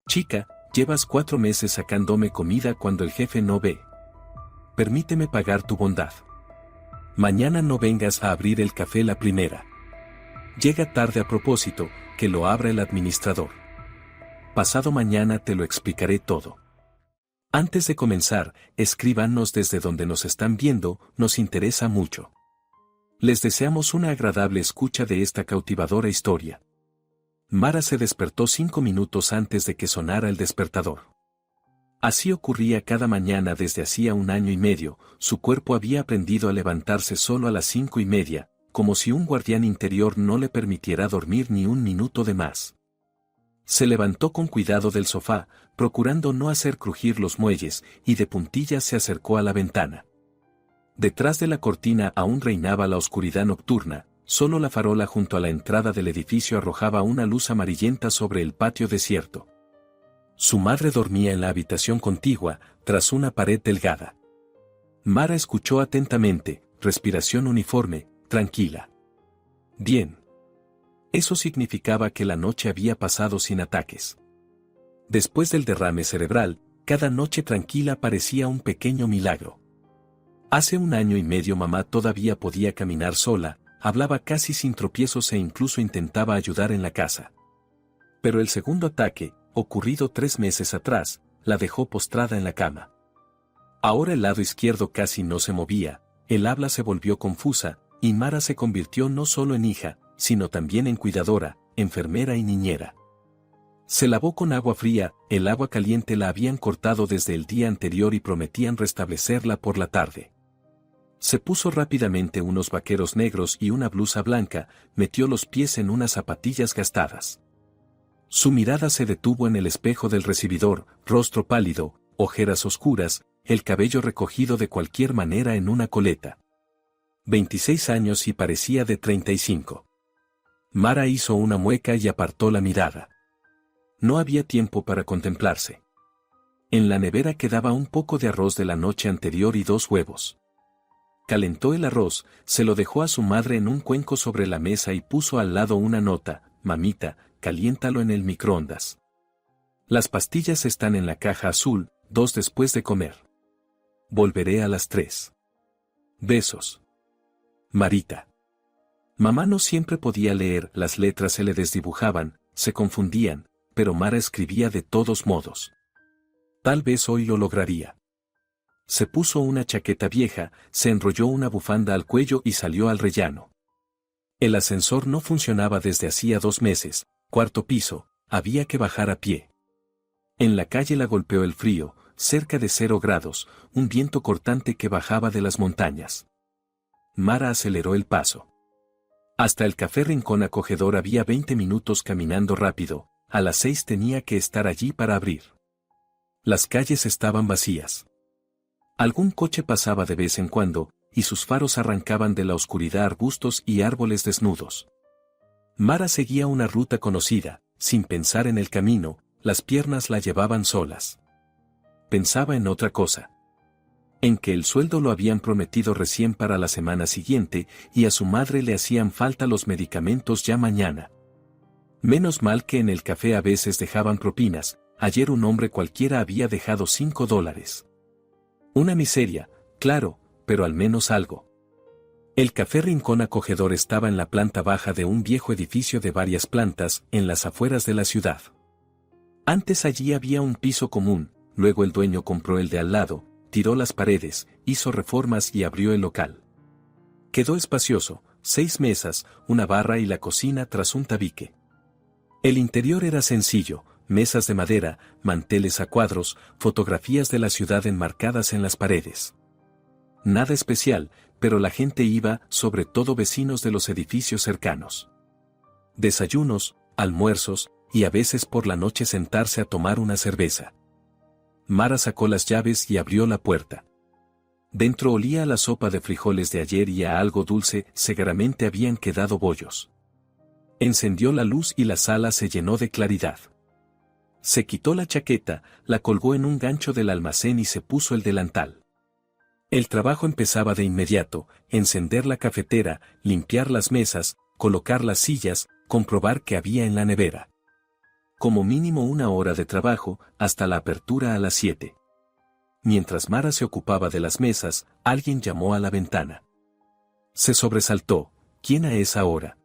Chica, llevas 4 meses sacándome comida cuando el jefe no ve. Permíteme pagar tu bondad. Mañana no vengas a abrir el café la primera. Llega tarde a propósito, que lo abra el administrador. Pasado mañana te lo explicaré todo. Antes de comenzar, escríbanos desde donde nos están viendo, nos interesa mucho. Les deseamos una agradable escucha de esta cautivadora historia. Mara se despertó 5 minutos antes de que sonara el despertador. Así ocurría cada mañana desde hacía 1 año y medio, su cuerpo había aprendido a levantarse solo a las 5:30, como si un guardián interior no le permitiera dormir ni un minuto de más. Se levantó con cuidado del sofá, procurando no hacer crujir los muelles, y de puntillas se acercó a la ventana. Detrás de la cortina aún reinaba la oscuridad nocturna, solo la farola junto a la entrada del edificio arrojaba una luz amarillenta sobre el patio desierto. Su madre dormía en la habitación contigua, tras una pared delgada. Mara escuchó atentamente, respiración uniforme, tranquila. Bien. Eso significaba que la noche había pasado sin ataques. Después del derrame cerebral, cada noche tranquila parecía un pequeño milagro. Hace 1 año y medio mamá todavía podía caminar sola, hablaba casi sin tropiezos e incluso intentaba ayudar en la casa. Pero el segundo ataque, ocurrido 3 meses atrás, la dejó postrada en la cama. Ahora el lado izquierdo casi no se movía, el habla se volvió confusa, y Mara se convirtió no solo en hija, sino también en cuidadora, enfermera y niñera. Se lavó con agua fría, el agua caliente la habían cortado desde el día anterior y prometían restablecerla por la tarde. Se puso rápidamente unos vaqueros negros y una blusa blanca, metió los pies en unas zapatillas gastadas. Su mirada se detuvo en el espejo del recibidor, rostro pálido, ojeras oscuras, el cabello recogido de cualquier manera en una coleta. 26 años y parecía de 35. Mara hizo una mueca y apartó la mirada. No había tiempo para contemplarse. En la nevera quedaba un poco de arroz de la noche anterior y 2 huevos. Calentó el arroz, se lo dejó a su madre en un cuenco sobre la mesa y puso al lado una nota: mamita, caliéntalo en el microondas. Las pastillas están en la caja azul, 2 después de comer. Volveré a las 3. Besos. Marita. Mamá no siempre podía leer, las letras se le desdibujaban, se confundían, pero Mara escribía de todos modos. Tal vez hoy lo lograría. Se puso una chaqueta vieja, se enrolló una bufanda al cuello y salió al rellano. El ascensor no funcionaba desde hacía 2 meses, 4º piso, había que bajar a pie. En la calle la golpeó el frío, cerca de 0 grados, un viento cortante que bajaba de las montañas. Mara aceleró el paso. Hasta el café Rincón Acogedor había 20 minutos caminando rápido, a las 6 tenía que estar allí para abrir. Las calles estaban vacías. Algún coche pasaba de vez en cuando, y sus faros arrancaban de la oscuridad arbustos y árboles desnudos. Mara seguía una ruta conocida, sin pensar en el camino, las piernas la llevaban solas. Pensaba en otra cosa. En que el sueldo lo habían prometido recién para la semana siguiente, y a su madre le hacían falta los medicamentos ya mañana. Menos mal que en el café a veces dejaban propinas, ayer un hombre cualquiera había dejado $5. Una miseria, claro, pero al menos algo. El café Rincón Acogedor estaba en la planta baja de un viejo edificio de varias plantas, en las afueras de la ciudad. Antes allí había un piso común, luego el dueño compró el de al lado, tiró las paredes, hizo reformas y abrió el local. Quedó espacioso, 6 mesas, una barra y la cocina tras un tabique. El interior era sencillo, mesas de madera, manteles a cuadros, fotografías de la ciudad enmarcadas en las paredes. Nada especial, pero la gente iba, sobre todo vecinos de los edificios cercanos. Desayunos, almuerzos, y a veces por la noche sentarse a tomar una cerveza. Mara sacó las llaves y abrió la puerta. Dentro olía a la sopa de frijoles de ayer y a algo dulce, seguramente habían quedado bollos. Encendió la luz y la sala se llenó de claridad. Se quitó la chaqueta, la colgó en un gancho del almacén y se puso el delantal. El trabajo empezaba de inmediato: encender la cafetera, limpiar las mesas, colocar las sillas, comprobar qué había en la nevera. Como mínimo 1 hora de trabajo, hasta la apertura a las 7. Mientras Mara se ocupaba de las mesas, alguien llamó a la ventana. Se sobresaltó. ¿Quién a esa hora?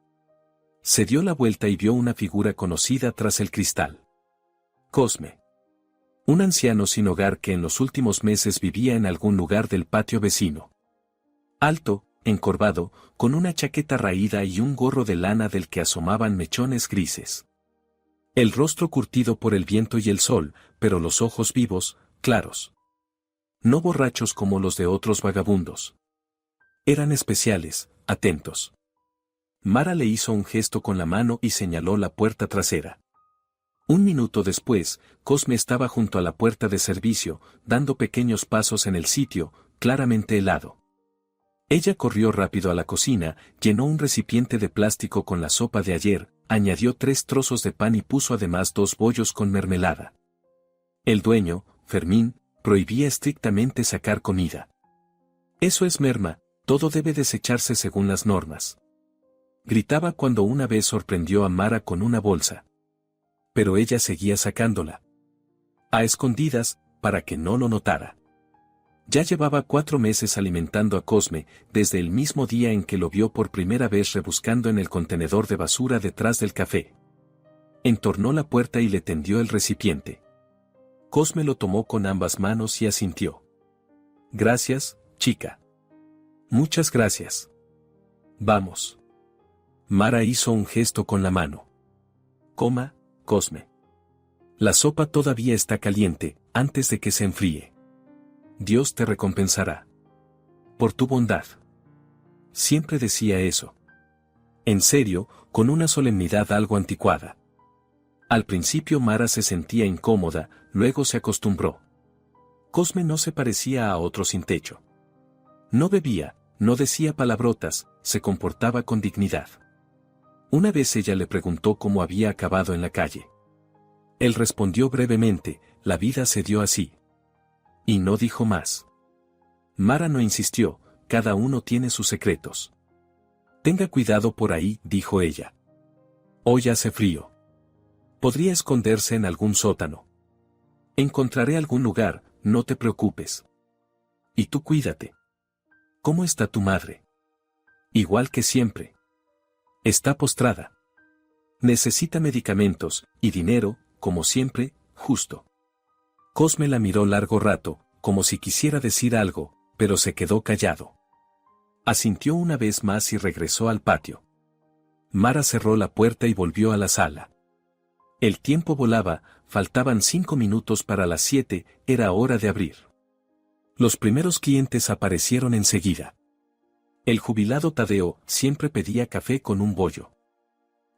Se dio la vuelta y vio una figura conocida tras el cristal. Cosme. Un anciano sin hogar que en los últimos meses vivía en algún lugar del patio vecino. Alto, encorvado, con una chaqueta raída y un gorro de lana del que asomaban mechones grises. El rostro curtido por el viento y el sol, pero los ojos vivos, claros. No borrachos como los de otros vagabundos. Eran especiales, atentos. Mara le hizo un gesto con la mano y señaló la puerta trasera. Un minuto después, Cosme estaba junto a la puerta de servicio, dando pequeños pasos en el sitio, claramente helado. Ella corrió rápido a la cocina, llenó un recipiente de plástico con la sopa de ayer, añadió 3 trozos de pan y puso además 2 bollos con mermelada. El dueño, Fermín, prohibía estrictamente sacar comida. Eso es merma, todo debe desecharse según las normas. Gritaba cuando una vez sorprendió a Mara con una bolsa. Pero ella seguía sacándola. A escondidas, para que no lo notara. Ya llevaba 4 meses alimentando a Cosme, desde el mismo día en que lo vio por primera vez rebuscando en el contenedor de basura detrás del café. Entornó la puerta y le tendió el recipiente. Cosme lo tomó con ambas manos y asintió. Gracias, chica. Muchas gracias. Vamos. Mara hizo un gesto con la mano. Coma, Cosme. La sopa todavía está caliente, antes de que se enfríe. Dios te recompensará. Por tu bondad. Siempre decía eso. En serio, con una solemnidad algo anticuada. Al principio Mara se sentía incómoda, luego se acostumbró. Cosme no se parecía a otro sin techo. No bebía, no decía palabrotas, se comportaba con dignidad. Una vez ella le preguntó cómo había acabado en la calle. Él respondió brevemente, la vida se dio así. Y no dijo más. Mara no insistió, cada uno tiene sus secretos. Tenga cuidado por ahí, dijo ella. Hoy hace frío. Podría esconderse en algún sótano. Encontraré algún lugar, no te preocupes. Y tú cuídate. ¿Cómo está tu madre? Igual que siempre. Está postrada. Necesita medicamentos, y dinero, como siempre, justo. Cosme la miró largo rato, como si quisiera decir algo, pero se quedó callado. Asintió una vez más y regresó al patio. Mara cerró la puerta y volvió a la sala. El tiempo volaba, faltaban 5 minutos para las 7, era hora de abrir. Los primeros clientes aparecieron enseguida. El jubilado Tadeo siempre pedía café con un bollo.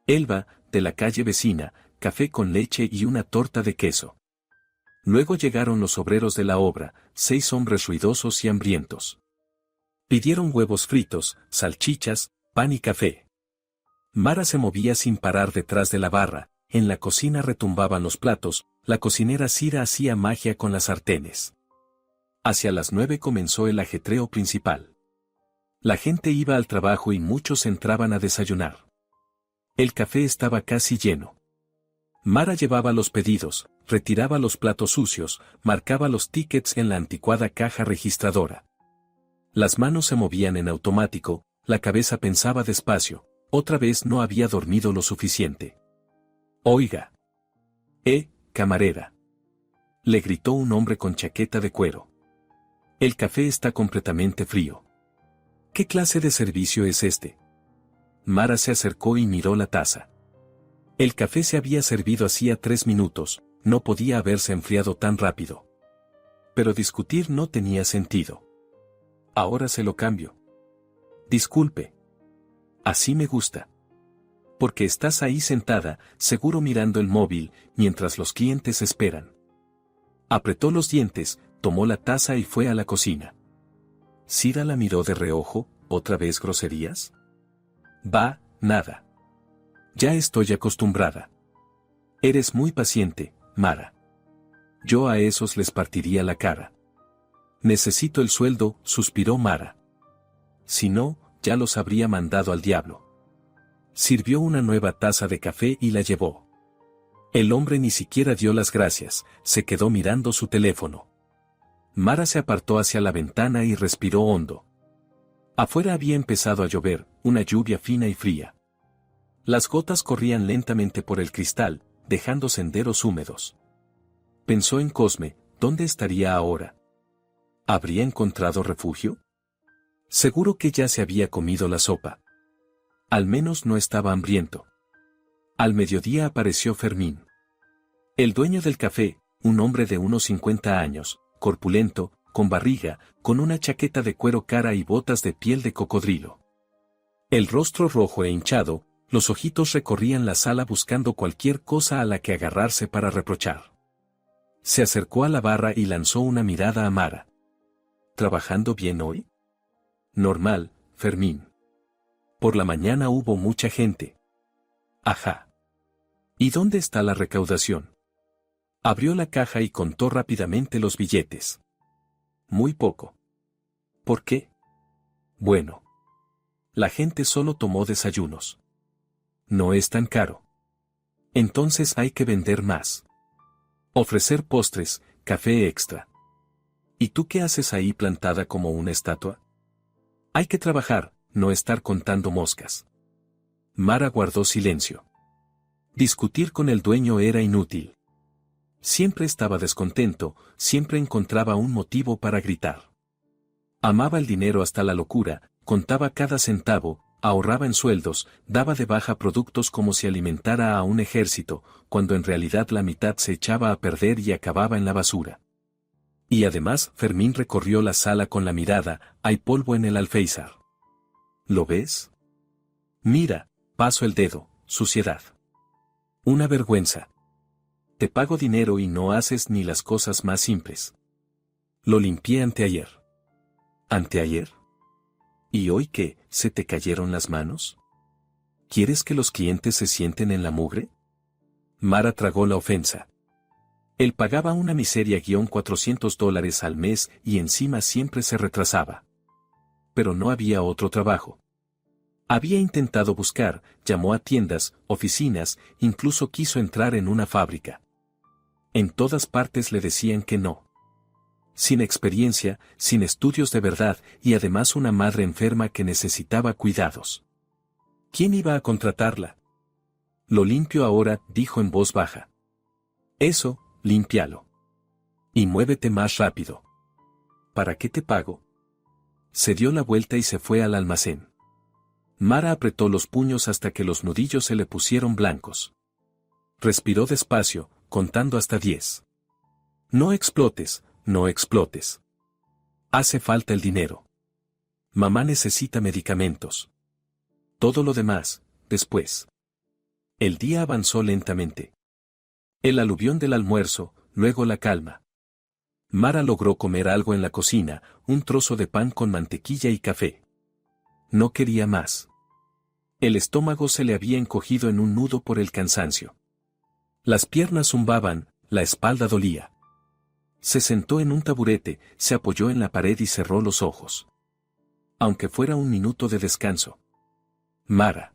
Elba, de la calle vecina, café con leche y una torta de queso. Luego llegaron los obreros de la obra, 6 hombres ruidosos y hambrientos. Pidieron huevos fritos, salchichas, pan y café. Mara se movía sin parar detrás de la barra, en la cocina retumbaban los platos, la cocinera Cira hacía magia con las sartenes. Hacia las 9 comenzó el ajetreo principal. La gente iba al trabajo y muchos entraban a desayunar. El café estaba casi lleno. Mara llevaba los pedidos, retiraba los platos sucios, marcaba los tickets en la anticuada caja registradora. Las manos se movían en automático, la cabeza pensaba despacio, otra vez no había dormido lo suficiente. Oiga. Camarera. Le gritó un hombre con chaqueta de cuero. El café está completamente frío. ¿Qué clase de servicio es este? Mara se acercó y miró la taza. El café se había servido hacía 3 minutos, no podía haberse enfriado tan rápido. Pero discutir no tenía sentido. Ahora se lo cambio. Disculpe. Así me gusta. Porque estás ahí sentada, seguro mirando el móvil, mientras los clientes esperan. Apretó los dientes, tomó la taza y fue a la cocina. Cira la miró de reojo, ¿otra vez groserías? Va, nada. Ya estoy acostumbrada. Eres muy paciente, Mara. Yo a esos les partiría la cara. Necesito el sueldo, suspiró Mara. Si no, ya los habría mandado al diablo. Sirvió una nueva taza de café y la llevó. El hombre ni siquiera dio las gracias, se quedó mirando su teléfono. Mara se apartó hacia la ventana y respiró hondo. Afuera había empezado a llover, una lluvia fina y fría. Las gotas corrían lentamente por el cristal, dejando senderos húmedos. Pensó en Cosme, ¿dónde estaría ahora? ¿Habría encontrado refugio? Seguro que ya se había comido la sopa. Al menos no estaba hambriento. Al mediodía apareció Fermín. El dueño del café, un hombre de unos 50 años, corpulento, con barriga, con una chaqueta de cuero cara y botas de piel de cocodrilo. El rostro rojo e hinchado, los ojitos recorrían la sala buscando cualquier cosa a la que agarrarse para reprochar. Se acercó a la barra y lanzó una mirada a Mara. ¿Trabajando bien hoy? Normal, Fermín. Por la mañana hubo mucha gente. Ajá. ¿Y dónde está la recaudación? Abrió la caja y contó rápidamente los billetes. Muy poco. ¿Por qué? Bueno. La gente solo tomó desayunos. No es tan caro. Entonces hay que vender más. Ofrecer postres, café extra. ¿Y tú qué haces ahí plantada como una estatua? Hay que trabajar, no estar contando moscas. Mara guardó silencio. Discutir con el dueño era inútil. Siempre estaba descontento, siempre encontraba un motivo para gritar. Amaba el dinero hasta la locura, contaba cada centavo, ahorraba en sueldos, daba de baja productos como si alimentara a un ejército, cuando en realidad la mitad se echaba a perder y acababa en la basura. Y además, Fermín recorrió la sala con la mirada, hay polvo en el alféizar. ¿Lo ves? Mira, paso el dedo, suciedad. Una vergüenza. Te pago dinero y no haces ni las cosas más simples. Lo limpié anteayer. ¿Anteayer? ¿Y hoy qué, se te cayeron las manos? ¿Quieres que los clientes se sienten en la mugre? Mara tragó la ofensa. Él pagaba una miseria $400 al mes y encima siempre se retrasaba. Pero no había otro trabajo. Había intentado buscar, llamó a tiendas, oficinas, incluso quiso entrar en una fábrica. En todas partes le decían que no. Sin experiencia, sin estudios de verdad y además una madre enferma que necesitaba cuidados. ¿Quién iba a contratarla? Lo limpio ahora, dijo en voz baja. Eso, límpialo. Y muévete más rápido. ¿Para qué te pago? Se dio la vuelta y se fue al almacén. Mara apretó los puños hasta que los nudillos se le pusieron blancos. Respiró despacio, contando hasta 10. No explotes, no explotes. Hace falta el dinero. Mamá necesita medicamentos. Todo lo demás, después. El día avanzó lentamente. El aluvión del almuerzo, luego la calma. Mara logró comer algo en la cocina, un trozo de pan con mantequilla y café. No quería más. El estómago se le había encogido en un nudo por el cansancio. Las piernas zumbaban, la espalda dolía. Se sentó en un taburete, se apoyó en la pared y cerró los ojos. Aunque fuera un minuto de descanso. Mara.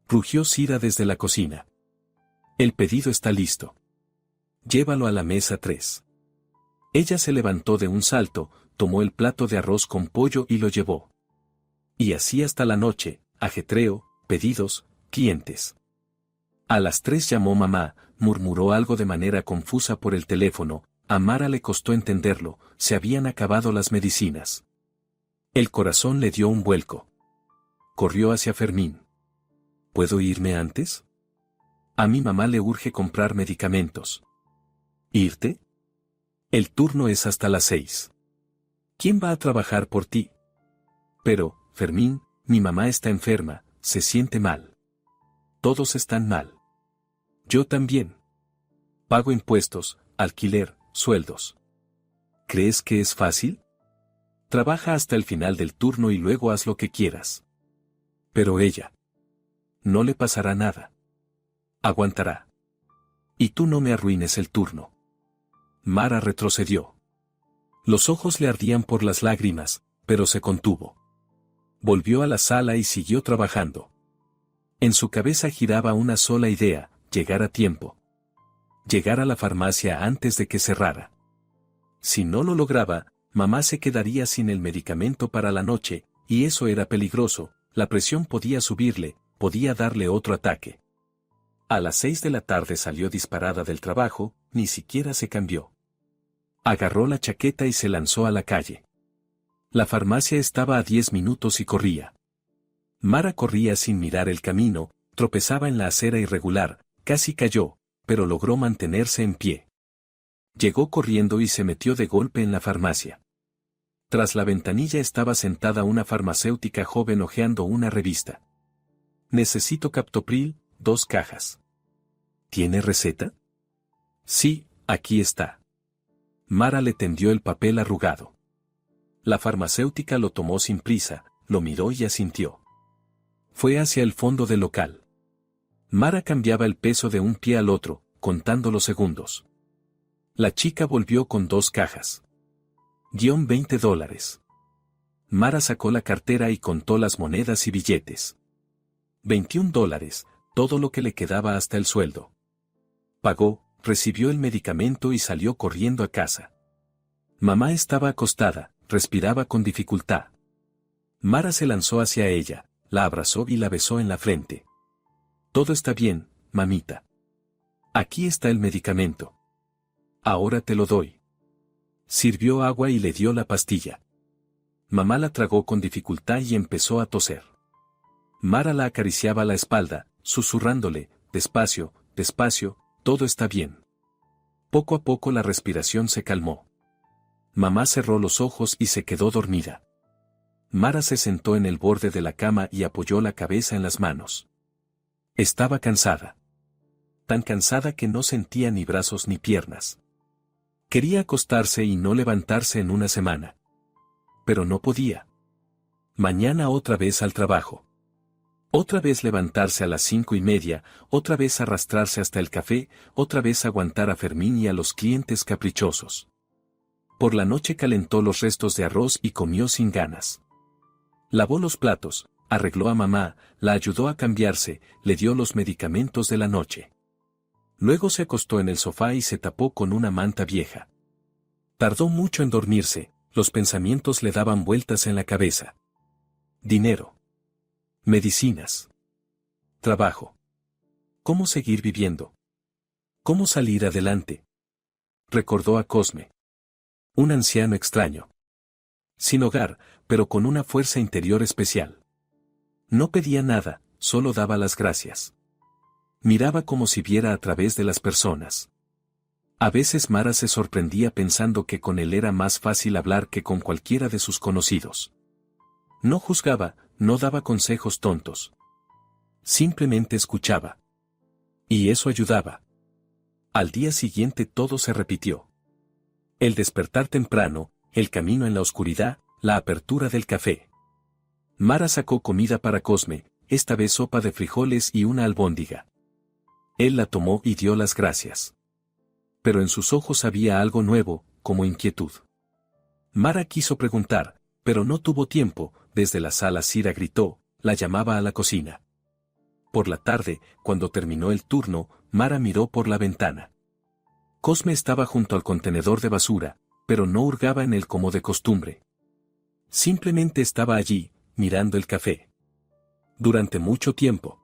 Rugió Cira desde la cocina. El pedido está listo. Llévalo a la mesa 3. Ella se levantó de un salto, tomó el plato de arroz con pollo y lo llevó. Y así hasta la noche, ajetreo, pedidos, clientes. A las 3 llamó mamá, murmuró algo de manera confusa por el teléfono, a Mara le costó entenderlo, se habían acabado las medicinas. El corazón le dio un vuelco. Corrió hacia Fermín. ¿Puedo irme antes? A mi mamá le urge comprar medicamentos. ¿Irte? El turno es hasta las 6. ¿Quién va a trabajar por ti? Pero, Fermín, mi mamá está enferma, se siente mal. Todos están mal. Yo también. Pago impuestos, alquiler, sueldos. ¿Crees que es fácil? Trabaja hasta el final del turno y luego haz lo que quieras. Pero ella. No le pasará nada. Aguantará. Y tú no me arruines el turno. Mara retrocedió. Los ojos le ardían por las lágrimas, pero se contuvo. Volvió a la sala y siguió trabajando. En su cabeza giraba una sola idea, llegar a tiempo. Llegar a la farmacia antes de que cerrara. Si no lo lograba, mamá se quedaría sin el medicamento para la noche, y eso era peligroso, la presión podía subirle, podía darle otro ataque. A las 6 de la tarde salió disparada del trabajo, ni siquiera se cambió. Agarró la chaqueta y se lanzó a la calle. La farmacia estaba a 10 minutos y corría. Mara corría sin mirar el camino, tropezaba en la acera irregular, casi cayó, pero logró mantenerse en pie. Llegó corriendo y se metió de golpe en la farmacia. Tras la ventanilla estaba sentada una farmacéutica joven hojeando una revista. Necesito captopril, 2 cajas. ¿Tiene receta? Sí, aquí está. Mara le tendió el papel arrugado. La farmacéutica lo tomó sin prisa, lo miró y asintió. Fue hacia el fondo del local. Mara cambiaba el peso de un pie al otro, contando los segundos. La chica volvió con 2 cajas. $20. Mara sacó la cartera y contó las monedas y billetes. $21, todo lo que le quedaba hasta el sueldo. Pagó, recibió el medicamento y salió corriendo a casa. Mamá estaba acostada, respiraba con dificultad. Mara se lanzó hacia ella, la abrazó y la besó en la frente. Todo está bien, mamita. Aquí está el medicamento. Ahora te lo doy. Sirvió agua y le dio la pastilla. Mamá la tragó con dificultad y empezó a toser. Mara la acariciaba la espalda, susurrándole, despacio, despacio, todo está bien. Poco a poco la respiración se calmó. Mamá cerró los ojos y se quedó dormida. Mara se sentó en el borde de la cama y apoyó la cabeza en las manos. Estaba cansada. Tan cansada que no sentía ni brazos ni piernas. Quería acostarse y no levantarse en una semana. Pero no podía. Mañana otra vez al trabajo. Otra vez levantarse a las 5:30, otra vez arrastrarse hasta el café, otra vez aguantar a Fermín y a los clientes caprichosos. Por la noche calentó los restos de arroz y comió sin ganas. Lavó los platos, arregló a mamá, la ayudó a cambiarse, le dio los medicamentos de la noche. Luego se acostó en el sofá y se tapó con una manta vieja. Tardó mucho en dormirse, los pensamientos le daban vueltas en la cabeza. Dinero. Medicinas. Trabajo. ¿Cómo seguir viviendo? ¿Cómo salir adelante? Recordó a Cosme. Un anciano extraño. Sin hogar, pero con una fuerza interior especial. No pedía nada, solo daba las gracias. Miraba como si viera a través de las personas. A veces Mara se sorprendía pensando que con él era más fácil hablar que con cualquiera de sus conocidos. No juzgaba, no daba consejos tontos. Simplemente escuchaba. Y eso ayudaba. Al día siguiente todo se repitió. El despertar temprano, el camino en la oscuridad, la apertura del café. Mara sacó comida para Cosme, esta vez sopa de frijoles y una albóndiga. Él la tomó y dio las gracias. Pero en sus ojos había algo nuevo, como inquietud. Mara quiso preguntar, pero no tuvo tiempo, desde la sala Cira gritó, la llamaba a la cocina. Por la tarde, cuando terminó el turno, Mara miró por la ventana. Cosme estaba junto al contenedor de basura, pero no hurgaba en él como de costumbre. Simplemente estaba allí, mirando el café. Durante mucho tiempo.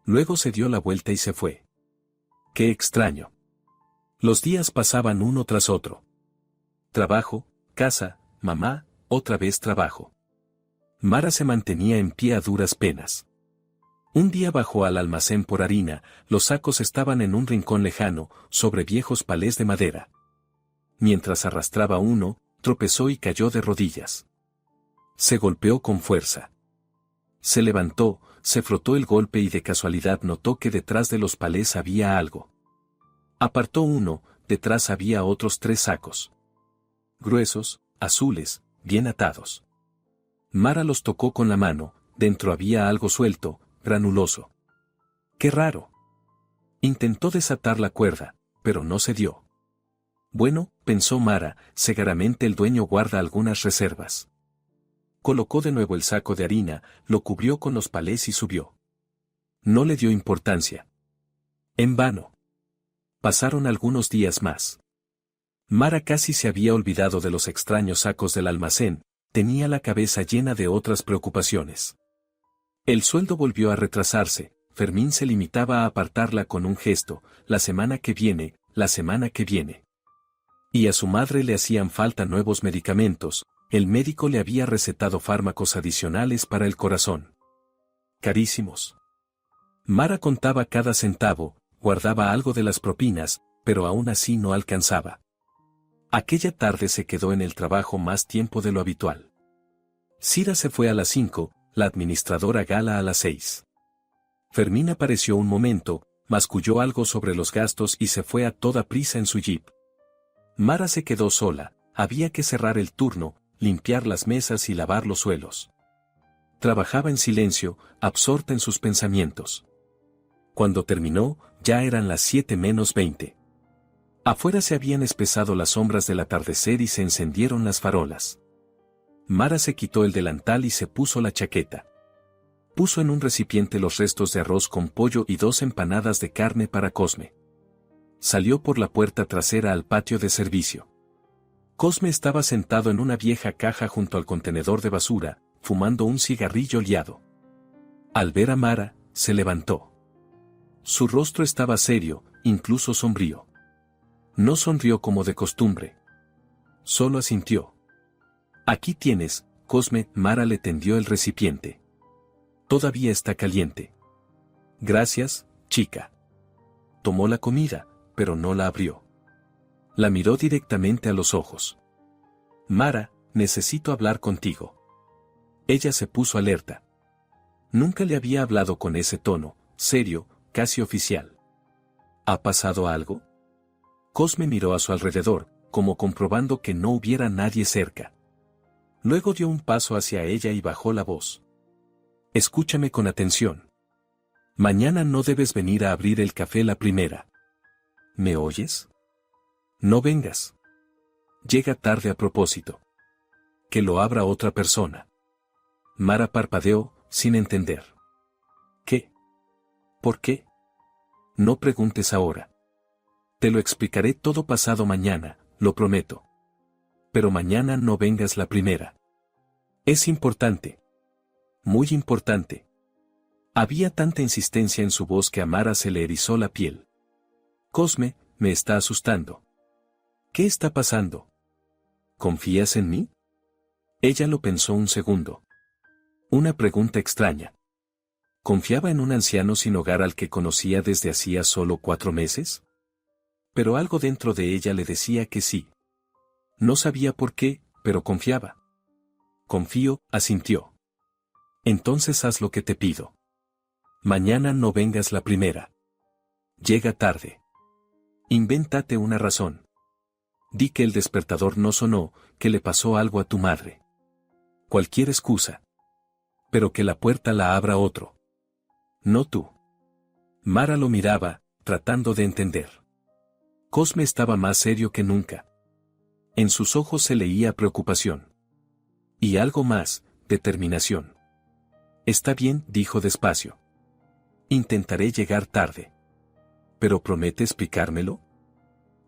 Luego se dio la vuelta y se fue. ¡Qué extraño! Los días pasaban uno tras otro. Trabajo, casa, mamá, otra vez trabajo. Mara se mantenía en pie a duras penas. Un día bajó al almacén por harina, los sacos estaban en un rincón lejano, sobre viejos palés de madera. Mientras arrastraba uno, tropezó y cayó de rodillas. Se golpeó con fuerza. Se levantó, se frotó el golpe y de casualidad notó que detrás de los palés había algo. Apartó uno, detrás había otros 3 sacos. Gruesos, azules, bien atados. Mara los tocó con la mano, dentro había algo suelto, granuloso. ¡Qué raro! Intentó desatar la cuerda, pero no se dio. Bueno, pensó Mara, seguramente el dueño guarda algunas reservas. Colocó de nuevo el saco de harina, lo cubrió con los palés y subió. No le dio importancia. En vano. Pasaron algunos días más. Mara casi se había olvidado de los extraños sacos del almacén, tenía la cabeza llena de otras preocupaciones. El sueldo volvió a retrasarse, Fermín se limitaba a apartarla con un gesto, la semana que viene, la semana que viene. Y a su madre le hacían falta nuevos medicamentos, el médico le había recetado fármacos adicionales para el corazón. Carísimos. Mara contaba cada centavo, guardaba algo de las propinas, pero aún así no alcanzaba. Aquella tarde se quedó en el trabajo más tiempo de lo habitual. Sira se fue a las 5, la administradora Gala a las 6. Fermín apareció un momento, masculló algo sobre los gastos y se fue a toda prisa en su jeep. Mara se quedó sola, había que cerrar el turno, limpiar las mesas y lavar los suelos. Trabajaba en silencio, absorta en sus pensamientos. Cuando terminó, ya eran las 7 menos 20. Afuera se habían espesado las sombras del atardecer y se encendieron las farolas. Mara se quitó el delantal y se puso la chaqueta. Puso en un recipiente los restos de arroz con pollo y 2 empanadas de carne para Cosme. Salió por la puerta trasera al patio de servicio. Cosme estaba sentado en una vieja caja junto al contenedor de basura, fumando un cigarrillo liado. Al ver a Mara, se levantó. Su rostro estaba serio, incluso sombrío. No sonrió como de costumbre. Solo asintió. Aquí tienes, Cosme. Mara le tendió el recipiente. Todavía está caliente. Gracias, chica. Tomó la comida, pero no la abrió. La miró directamente a los ojos. Mara, necesito hablar contigo. Ella se puso alerta. Nunca le había hablado con ese tono, serio, casi oficial. ¿Ha pasado algo? Cosme miró a su alrededor, como comprobando que no hubiera nadie cerca. Luego dio un paso hacia ella y bajó la voz. Escúchame con atención. Mañana no debes venir a abrir el café la primera. ¿Me oyes? No vengas. Llega tarde a propósito. Que lo abra otra persona. Mara parpadeó, sin entender. ¿Qué? ¿Por qué? No preguntes ahora. Te lo explicaré todo pasado mañana, lo prometo. Pero mañana no vengas la primera. Es importante. Muy importante. Había tanta insistencia en su voz que a Mara se le erizó la piel. Cosme, me está asustando. ¿Qué está pasando? ¿Confías en mí? Ella lo pensó un segundo. Una pregunta extraña. ¿Confiaba en un anciano sin hogar al que conocía desde hacía solo 4 meses? Pero algo dentro de ella le decía que sí. No sabía por qué, pero confiaba. Confío, asintió. Entonces haz lo que te pido. Mañana no vengas la primera. Llega tarde. Invéntate una razón. Di que el despertador no sonó, que le pasó algo a tu madre. Cualquier excusa. Pero que la puerta la abra otro. No tú. Mara lo miraba, tratando de entender. Cosme estaba más serio que nunca. En sus ojos se leía preocupación. Y algo más, determinación. Está bien, dijo despacio. Intentaré llegar tarde. ¿Pero promete explicármelo?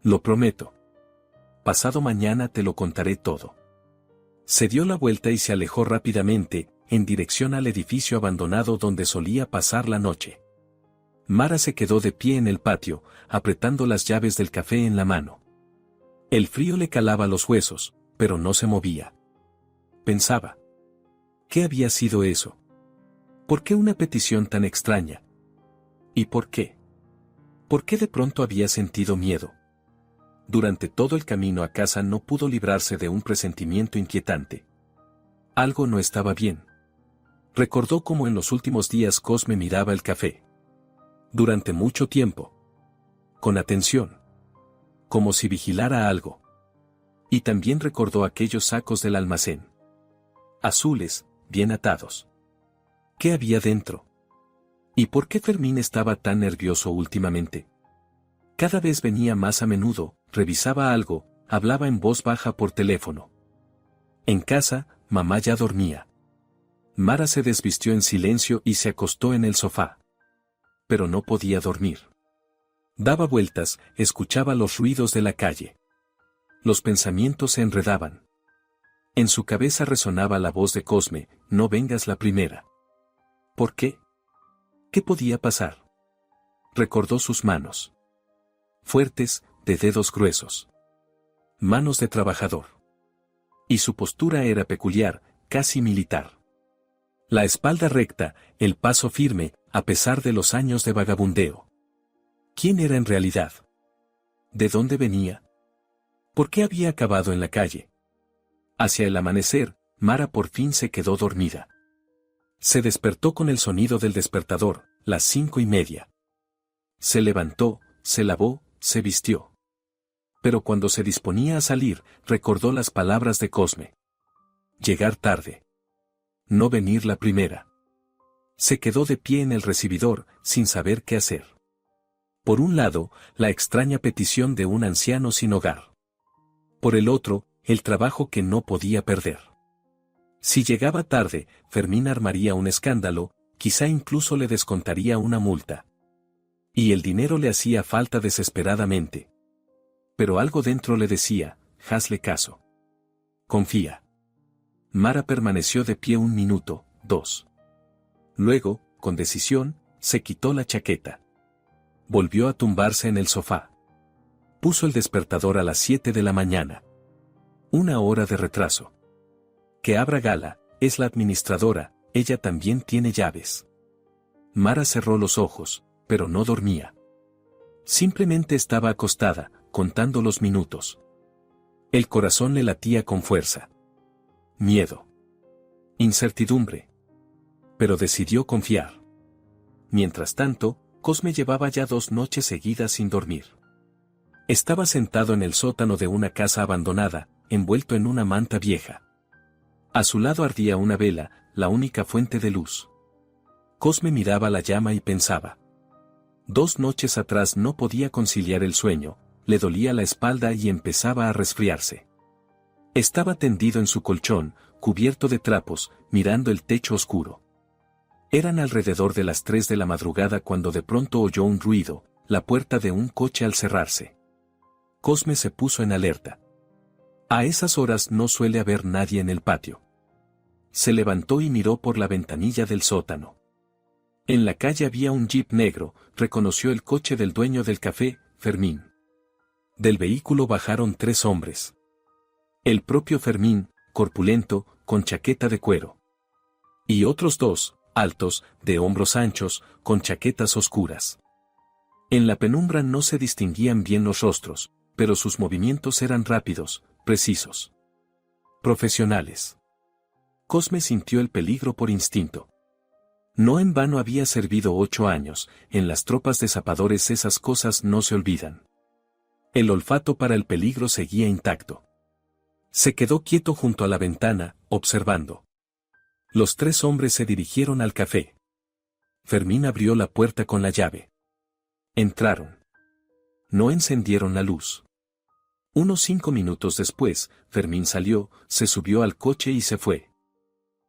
Lo prometo. Pasado mañana te lo contaré todo. Se dio la vuelta y se alejó rápidamente, en dirección al edificio abandonado donde solía pasar la noche. Mara se quedó de pie en el patio, apretando las llaves del café en la mano. El frío le calaba los huesos, pero no se movía. Pensaba. ¿Qué había sido eso? ¿Por qué una petición tan extraña? ¿Y por qué? ¿Por qué de pronto había sentido miedo? Durante todo el camino a casa no pudo librarse de un presentimiento inquietante. Algo no estaba bien. Recordó cómo en los últimos días Cosme miraba el café. Durante mucho tiempo. Con atención. Como si vigilara algo. Y también recordó aquellos sacos del almacén. Azules, bien atados. ¿Qué había dentro? ¿Y por qué Fermín estaba tan nervioso últimamente? Cada vez venía más a menudo, revisaba algo, hablaba en voz baja por teléfono. En casa, mamá ya dormía. Mara se desvistió en silencio y se acostó en el sofá. Pero no podía dormir. Daba vueltas, escuchaba los ruidos de la calle. Los pensamientos se enredaban. En su cabeza resonaba la voz de Cosme: no vengas la primera. ¿Por qué? ¿Qué podía pasar? Recordó sus manos. Fuertes, de dedos gruesos. Manos de trabajador. Y su postura era peculiar, casi militar. La espalda recta, el paso firme, a pesar de los años de vagabundeo. ¿Quién era en realidad? ¿De dónde venía? ¿Por qué había acabado en la calle? Hacia el amanecer, Mara por fin se quedó dormida. Se despertó con el sonido del despertador, las 5:30. Se levantó, se lavó, se vistió. Pero cuando se disponía a salir, recordó las palabras de Cosme. Llegar tarde. No venir la primera. Se quedó de pie en el recibidor, sin saber qué hacer. Por un lado, la extraña petición de un anciano sin hogar. Por el otro, el trabajo que no podía perder. Si llegaba tarde, Fermín armaría un escándalo, quizá incluso le descontaría una multa. Y el dinero le hacía falta desesperadamente. Pero algo dentro le decía: hazle caso. Confía. Mara permaneció de pie 1 minuto, 2. Luego, con decisión, se quitó la chaqueta. Volvió a tumbarse en el sofá. Puso el despertador a las 7 de la mañana. 1 hora de retraso. Que abra Gala, es la administradora, ella también tiene llaves. Mara cerró los ojos, pero no dormía. Simplemente estaba acostada, contando los minutos. El corazón le latía con fuerza. Miedo. Incertidumbre. Pero decidió confiar. Mientras tanto, Cosme llevaba ya 2 noches seguidas sin dormir. Estaba sentado en el sótano de una casa abandonada, envuelto en una manta vieja. A su lado ardía una vela, la única fuente de luz. Cosme miraba la llama y pensaba. 2 noches atrás no podía conciliar el sueño, le dolía la espalda y empezaba a resfriarse. Estaba tendido en su colchón, cubierto de trapos, mirando el techo oscuro. Eran alrededor de las 3 de la madrugada cuando de pronto oyó un ruido, la puerta de un coche al cerrarse. Cosme se puso en alerta. A esas horas no suele haber nadie en el patio. Se levantó y miró por la ventanilla del sótano. En la calle había un jeep negro, reconoció el coche del dueño del café, Fermín. Del vehículo bajaron 3 hombres. El propio Fermín, corpulento, con chaqueta de cuero. Y otros 2, altos, de hombros anchos, con chaquetas oscuras. En la penumbra no se distinguían bien los rostros, pero sus movimientos eran rápidos, precisos. Profesionales. Cosme sintió el peligro por instinto. No en vano había servido 8 años, en las tropas de zapadores esas cosas no se olvidan. El olfato para el peligro seguía intacto. Se quedó quieto junto a la ventana, observando. Los 3 hombres se dirigieron al café. Fermín abrió la puerta con la llave. Entraron. No encendieron la luz. Unos 5 minutos después, Fermín salió, se subió al coche y se fue.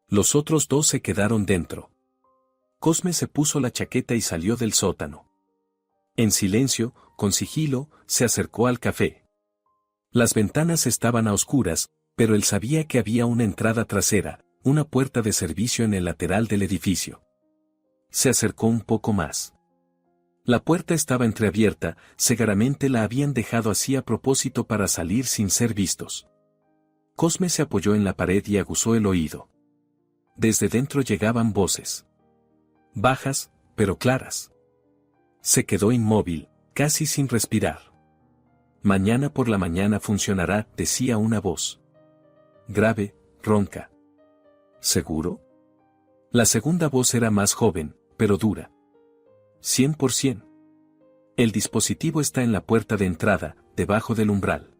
Los otros 2 se quedaron dentro. Cosme se puso la chaqueta y salió del sótano. En silencio, con sigilo, se acercó al café. Las ventanas estaban a oscuras, pero él sabía que había una entrada trasera, una puerta de servicio en el lateral del edificio. Se acercó un poco más. La puerta estaba entreabierta, seguramente la habían dejado así a propósito para salir sin ser vistos. Cosme se apoyó en la pared y aguzó el oído. Desde dentro llegaban voces. Bajas, pero claras. Se quedó inmóvil, casi sin respirar. Mañana por la mañana funcionará, decía una voz. Grave, ronca. ¿Seguro? La segunda voz era más joven, pero dura. 100%. El dispositivo está en la puerta de entrada, debajo del umbral.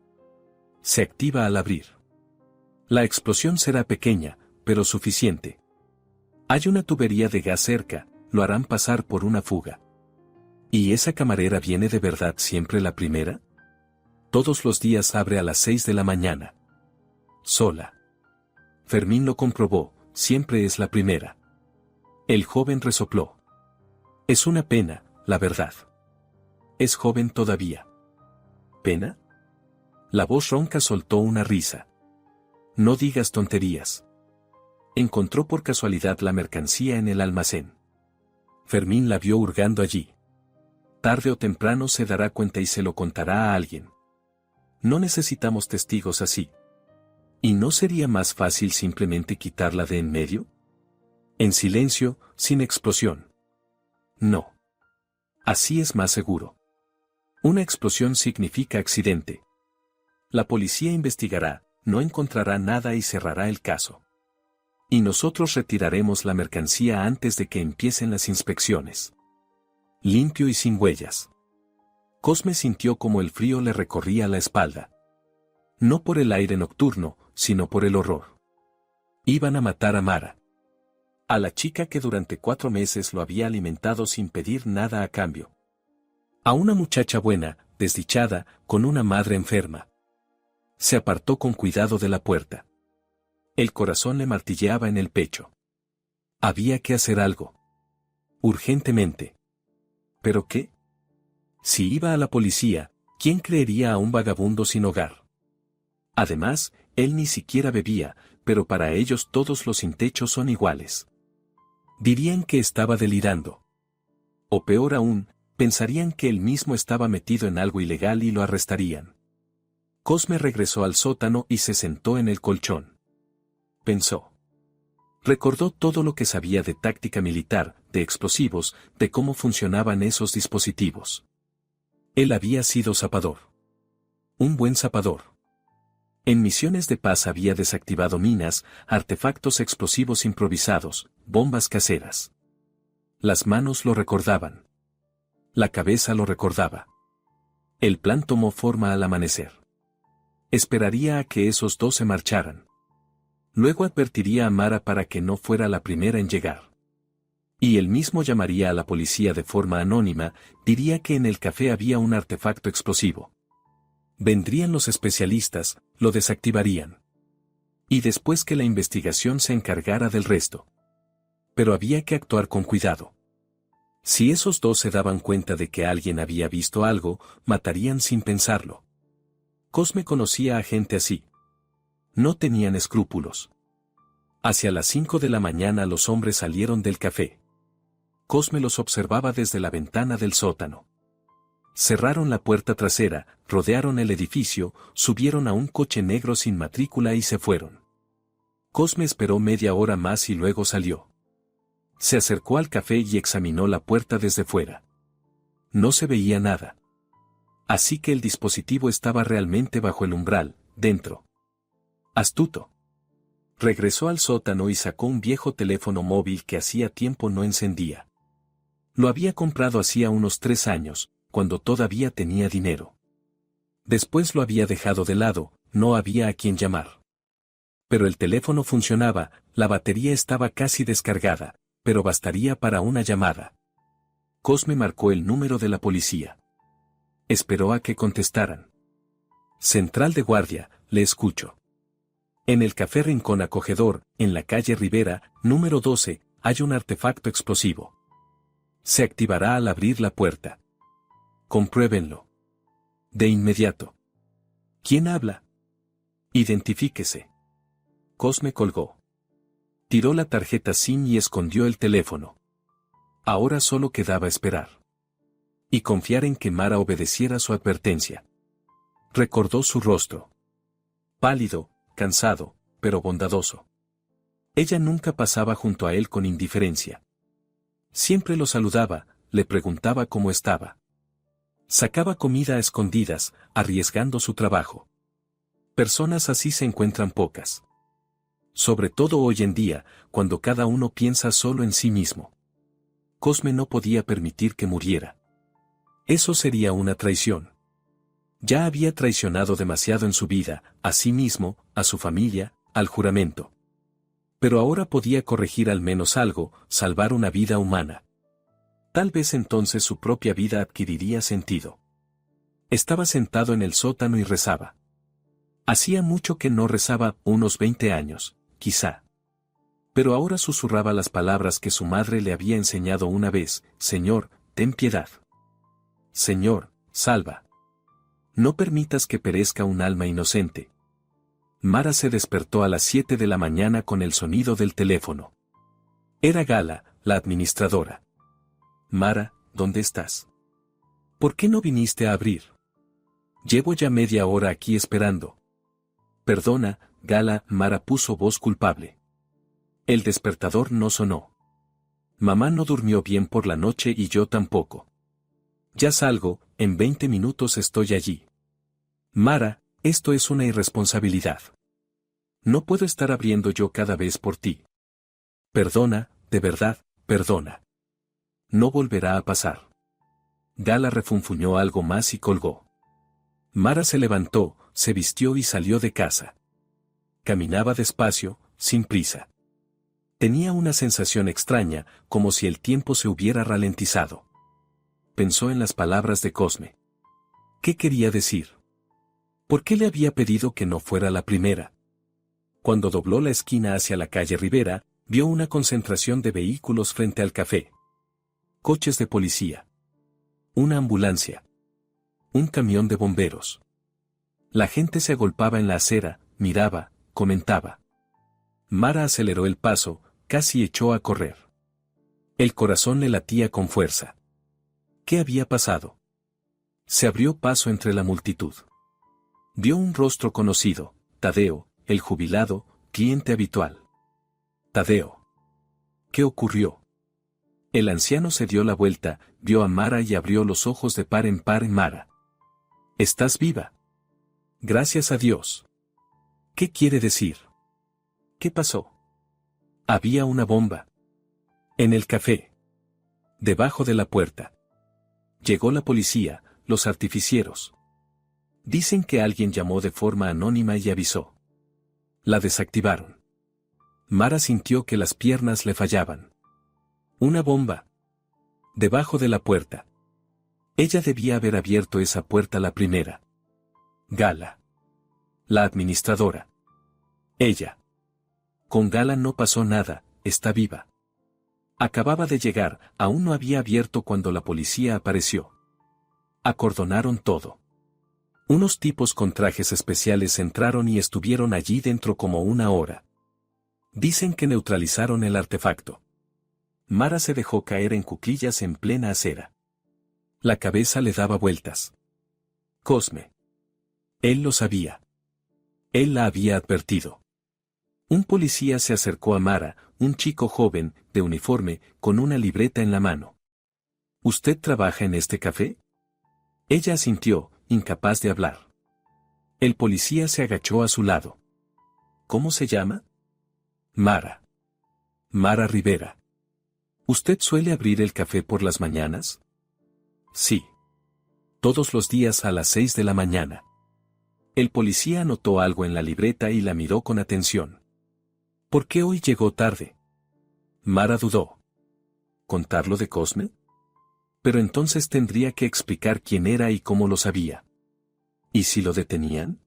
Se activa al abrir. La explosión será pequeña, pero suficiente. Hay una tubería de gas cerca, lo harán pasar por una fuga. ¿Y esa camarera viene de verdad siempre la primera? Todos los días abre a las 6 de la mañana. Sola. Fermín lo comprobó, siempre es la primera. El joven resopló. Es una pena, la verdad. Es joven todavía. ¿Pena? La voz ronca soltó una risa. No digas tonterías. Encontró por casualidad la mercancía en el almacén. Fermín la vio hurgando allí. Tarde o temprano se dará cuenta y se lo contará a alguien. No necesitamos testigos así. ¿Y no sería más fácil simplemente quitarla de en medio? En silencio, sin explosión. No. Así es más seguro. Una explosión significa accidente. La policía investigará, no encontrará nada y cerrará el caso. Y nosotros retiraremos la mercancía antes de que empiecen las inspecciones. Limpio y sin huellas. Cosme sintió como el frío le recorría la espalda. No por el aire nocturno, sino por el horror. Iban a matar a Mara. A la chica que durante 4 meses lo había alimentado sin pedir nada a cambio. A una muchacha buena, desdichada, con una madre enferma. Se apartó con cuidado de la puerta. El corazón le martilleaba en el pecho. Había que hacer algo. Urgentemente. ¿Pero qué? Si iba a la policía, ¿quién creería a un vagabundo sin hogar? Además, él ni siquiera bebía, pero para ellos todos los sin techo son iguales. Dirían que estaba delirando. O peor aún, pensarían que él mismo estaba metido en algo ilegal y lo arrestarían. Cosme regresó al sótano y se sentó en el colchón. Pensó. Recordó todo lo que sabía de táctica militar, de explosivos, de cómo funcionaban esos dispositivos. Él había sido zapador. Un buen zapador. En misiones de paz había desactivado minas, artefactos explosivos improvisados, bombas caseras. Las manos lo recordaban. La cabeza lo recordaba. El plan tomó forma al amanecer. Esperaría a que esos dos se marcharan. Luego advertiría a Mara para que no fuera la primera en llegar. Y él mismo llamaría a la policía de forma anónima, diría que en el café había un artefacto explosivo. Vendrían los especialistas, lo desactivarían. Y después que la investigación se encargara del resto. Pero había que actuar con cuidado. Si esos dos se daban cuenta de que alguien había visto algo, matarían sin pensarlo. Cosme conocía a gente así. No tenían escrúpulos. Hacia las 5 de la mañana los hombres salieron del café. Cosme los observaba desde la ventana del sótano. Cerraron la puerta trasera, rodearon el edificio, subieron a un coche negro sin matrícula y se fueron. Cosme esperó media hora más y luego salió. Se acercó al café y examinó la puerta desde fuera. No se veía nada. Así que el dispositivo estaba realmente bajo el umbral, dentro. Astuto. Regresó al sótano y sacó un viejo teléfono móvil que hacía tiempo no encendía. Lo había comprado hacía unos 3 años, cuando todavía tenía dinero. Después lo había dejado de lado, no había a quien llamar. Pero el teléfono funcionaba, la batería estaba casi descargada, pero bastaría para una llamada. Cosme marcó el número de la policía. Esperó a que contestaran. Central de Guardia, le escucho. En el Café Rincón Acogedor, en la calle Rivera, número 12, hay un artefacto explosivo. Se activará al abrir la puerta. Compruébenlo. De inmediato. ¿Quién habla? Identifíquese. Cosme colgó. Tiró la tarjeta SIM y escondió el teléfono. Ahora solo quedaba esperar. Y confiar en que Mara obedeciera su advertencia. Recordó su rostro. Pálido, cansado, pero bondadoso. Ella nunca pasaba junto a él con indiferencia. Siempre lo saludaba, le preguntaba cómo estaba. Sacaba comida a escondidas, arriesgando su trabajo. Personas así se encuentran pocas. Sobre todo hoy en día, cuando cada uno piensa solo en sí mismo. Cosme no podía permitir que muriera. Eso sería una traición. Ya había traicionado demasiado en su vida, a sí mismo, a su familia, al juramento. Pero ahora podía corregir al menos algo, salvar una vida humana. Tal vez entonces su propia vida adquiriría sentido. Estaba sentado en el sótano y rezaba. Hacía mucho que no rezaba, unos 20 años, quizá. Pero ahora susurraba las palabras que su madre le había enseñado una vez: Señor, ten piedad. Señor, salva. No permitas que perezca un alma inocente. Mara se despertó a las 7 de la mañana con el sonido del teléfono. Era Gala, la administradora. Mara, ¿dónde estás? ¿Por qué no viniste a abrir? Llevo ya media hora aquí esperando. Perdona, Gala, Mara puso voz culpable. El despertador no sonó. Mamá no durmió bien por la noche y yo tampoco. Ya salgo, en 20 minutos estoy allí. Mara, esto es una irresponsabilidad. No puedo estar abriendo yo cada vez por ti. Perdona, de verdad, perdona. No volverá a pasar. Gala refunfuñó algo más y colgó. Mara se levantó, se vistió y salió de casa. Caminaba despacio, sin prisa. Tenía una sensación extraña, como si el tiempo se hubiera ralentizado. Pensó en las palabras de Cosme. ¿Qué quería decir? ¿Por qué le había pedido que no fuera la primera? Cuando dobló la esquina hacia la calle Rivera, vio una concentración de vehículos frente al café. Coches de policía. Una ambulancia. Un camión de bomberos. La gente se agolpaba en la acera, miraba, comentaba. Mara aceleró el paso, casi echó a correr. El corazón le latía con fuerza. ¿Qué había pasado? Se abrió paso entre la multitud. Vio un rostro conocido, Tadeo, el jubilado, cliente habitual. Tadeo. ¿Qué ocurrió? El anciano se dio la vuelta, vio a Mara y abrió los ojos de par en par. Mara. ¿Estás viva? Gracias a Dios. ¿Qué quiere decir? ¿Qué pasó? Había una bomba. En el café. Debajo de la puerta. Llegó la policía, los artificieros. Dicen que alguien llamó de forma anónima y avisó. La desactivaron. Mara sintió que las piernas le fallaban. Una bomba. Debajo de la puerta. Ella debía haber abierto esa puerta la primera. Gala. La administradora. Ella. Con Gala no pasó nada, está viva. Acababa de llegar, aún no había abierto cuando la policía apareció. Acordonaron todo. Unos tipos con trajes especiales entraron y estuvieron allí dentro como una hora. Dicen que neutralizaron el artefacto. Mara se dejó caer en cuclillas en plena acera. La cabeza le daba vueltas. Cosme. Él lo sabía. Él la había advertido. Un policía se acercó a Mara, un chico joven, de uniforme, con una libreta en la mano. ¿Usted trabaja en este café? Ella asintió, incapaz de hablar. El policía se agachó a su lado. ¿Cómo se llama? Mara. Mara Rivera. ¿Usted suele abrir el café por las mañanas? Sí. Todos los días a las 6 de la mañana. El policía anotó algo en la libreta y la miró con atención. ¿Por qué hoy llegó tarde? Mara dudó. ¿Contarlo de Cosme? Pero entonces tendría que explicar quién era y cómo lo sabía. ¿Y si lo detenían?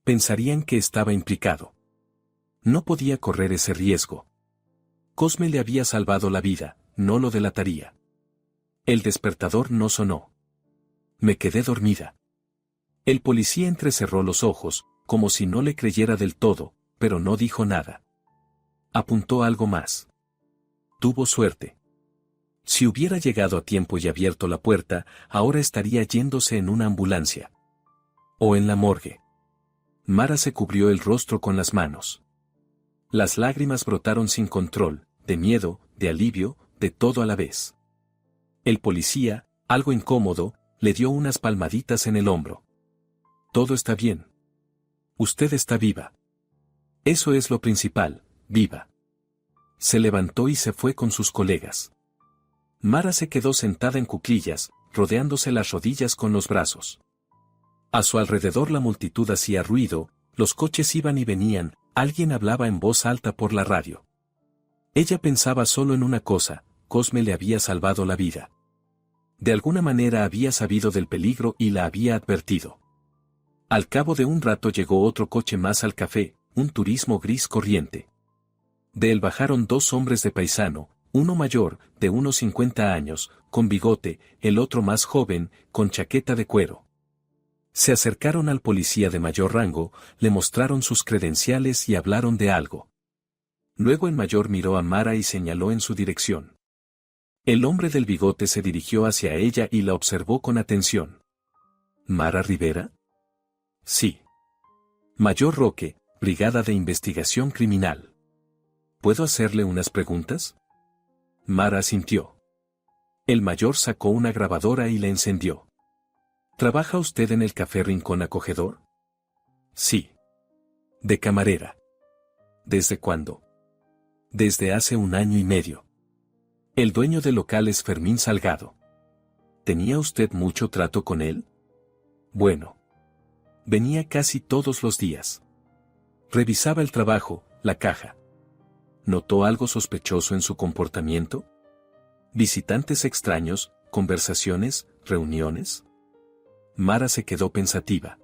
Pensarían que estaba implicado. No podía correr ese riesgo. Cosme le había salvado la vida, no lo delataría. El despertador no sonó. Me quedé dormida. El policía entrecerró los ojos, como si no le creyera del todo, pero no dijo nada. Apuntó algo más. Tuvo suerte. Si hubiera llegado a tiempo y abierto la puerta, ahora estaría yéndose en una ambulancia. O en la morgue. Mara se cubrió el rostro con las manos. Las lágrimas brotaron sin control, de miedo, de alivio, de todo a la vez. El policía, algo incómodo, le dio unas palmaditas en el hombro. Todo está bien. Usted está viva. Eso es lo principal, viva. Se levantó y se fue con sus colegas. Mara se quedó sentada en cuclillas, rodeándose las rodillas con los brazos. A su alrededor la multitud hacía ruido, los coches iban y venían, alguien hablaba en voz alta por la radio. Ella pensaba solo en una cosa, Cosme le había salvado la vida. De alguna manera había sabido del peligro y la había advertido. Al cabo de un rato llegó otro coche más al café, un turismo gris corriente. De él bajaron dos hombres de paisano, Uno mayor, de unos 50 años, con bigote, el otro más joven, con chaqueta de cuero. Se acercaron al policía de mayor rango, le mostraron sus credenciales y hablaron de algo. Luego el mayor miró a Mara y señaló en su dirección. El hombre del bigote se dirigió hacia ella y la observó con atención. ¿Mara Rivera? Sí. Mayor Roque, Brigada de Investigación Criminal. ¿Puedo hacerle unas preguntas? Mara asintió. El mayor sacó una grabadora y la encendió. ¿Trabaja usted en el Café Rincón Acogedor? Sí. De camarera. ¿Desde cuándo? Desde hace 1 año y medio. El dueño del local es Fermín Salgado. ¿Tenía usted mucho trato con él? Bueno. Venía casi todos los días. Revisaba el trabajo, la caja. ¿Notó algo sospechoso en su comportamiento? ¿Visitantes extraños, conversaciones, reuniones? Mara se quedó pensativa.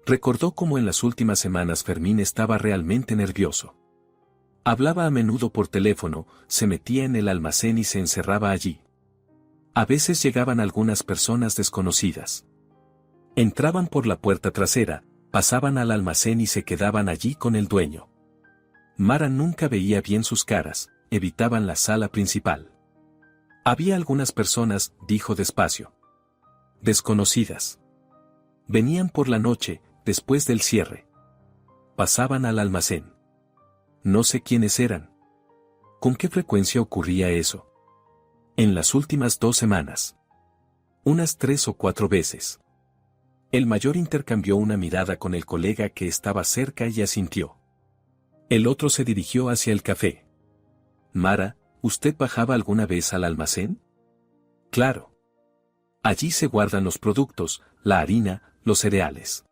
Recordó cómo en las últimas semanas Fermín estaba realmente nervioso. Hablaba a menudo por teléfono, se metía en el almacén y se encerraba allí. A veces llegaban algunas personas desconocidas. Entraban por la puerta trasera, pasaban al almacén y se quedaban allí con el dueño. Mara nunca veía bien sus caras, evitaban la sala principal. Había algunas personas, dijo despacio. Desconocidas. Venían por la noche, después del cierre. Pasaban al almacén. No sé quiénes eran. ¿Con qué frecuencia ocurría eso? En las últimas 2 semanas. Unas 3 o 4 veces. El mayor intercambió una mirada con el colega que estaba cerca y asintió. El otro se dirigió hacia el café. Mara, ¿usted bajaba alguna vez al almacén? Claro. Allí se guardan los productos, la harina, los cereales.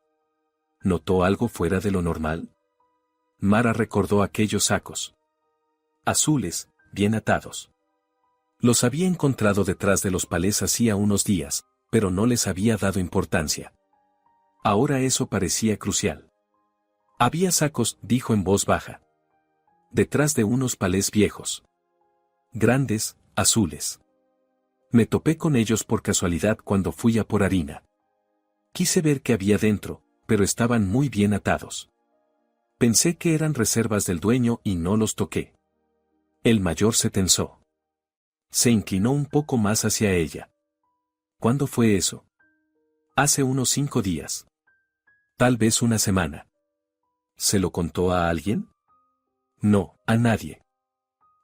¿Notó algo fuera de lo normal? Mara recordó aquellos sacos. Azules, bien atados. Los había encontrado detrás de los palés hacía unos días, pero no les había dado importancia. Ahora eso parecía crucial. Había sacos, dijo en voz baja. Detrás de unos palés viejos. Grandes, azules. Me topé con ellos por casualidad cuando fui a por harina. Quise ver qué había dentro, pero estaban muy bien atados. Pensé que eran reservas del dueño y no los toqué. El mayor se tensó. Se inclinó un poco más hacia ella. ¿Cuándo fue eso? Hace unos 5 días. Tal vez 1 semana. ¿Se lo contó a alguien? No, a nadie.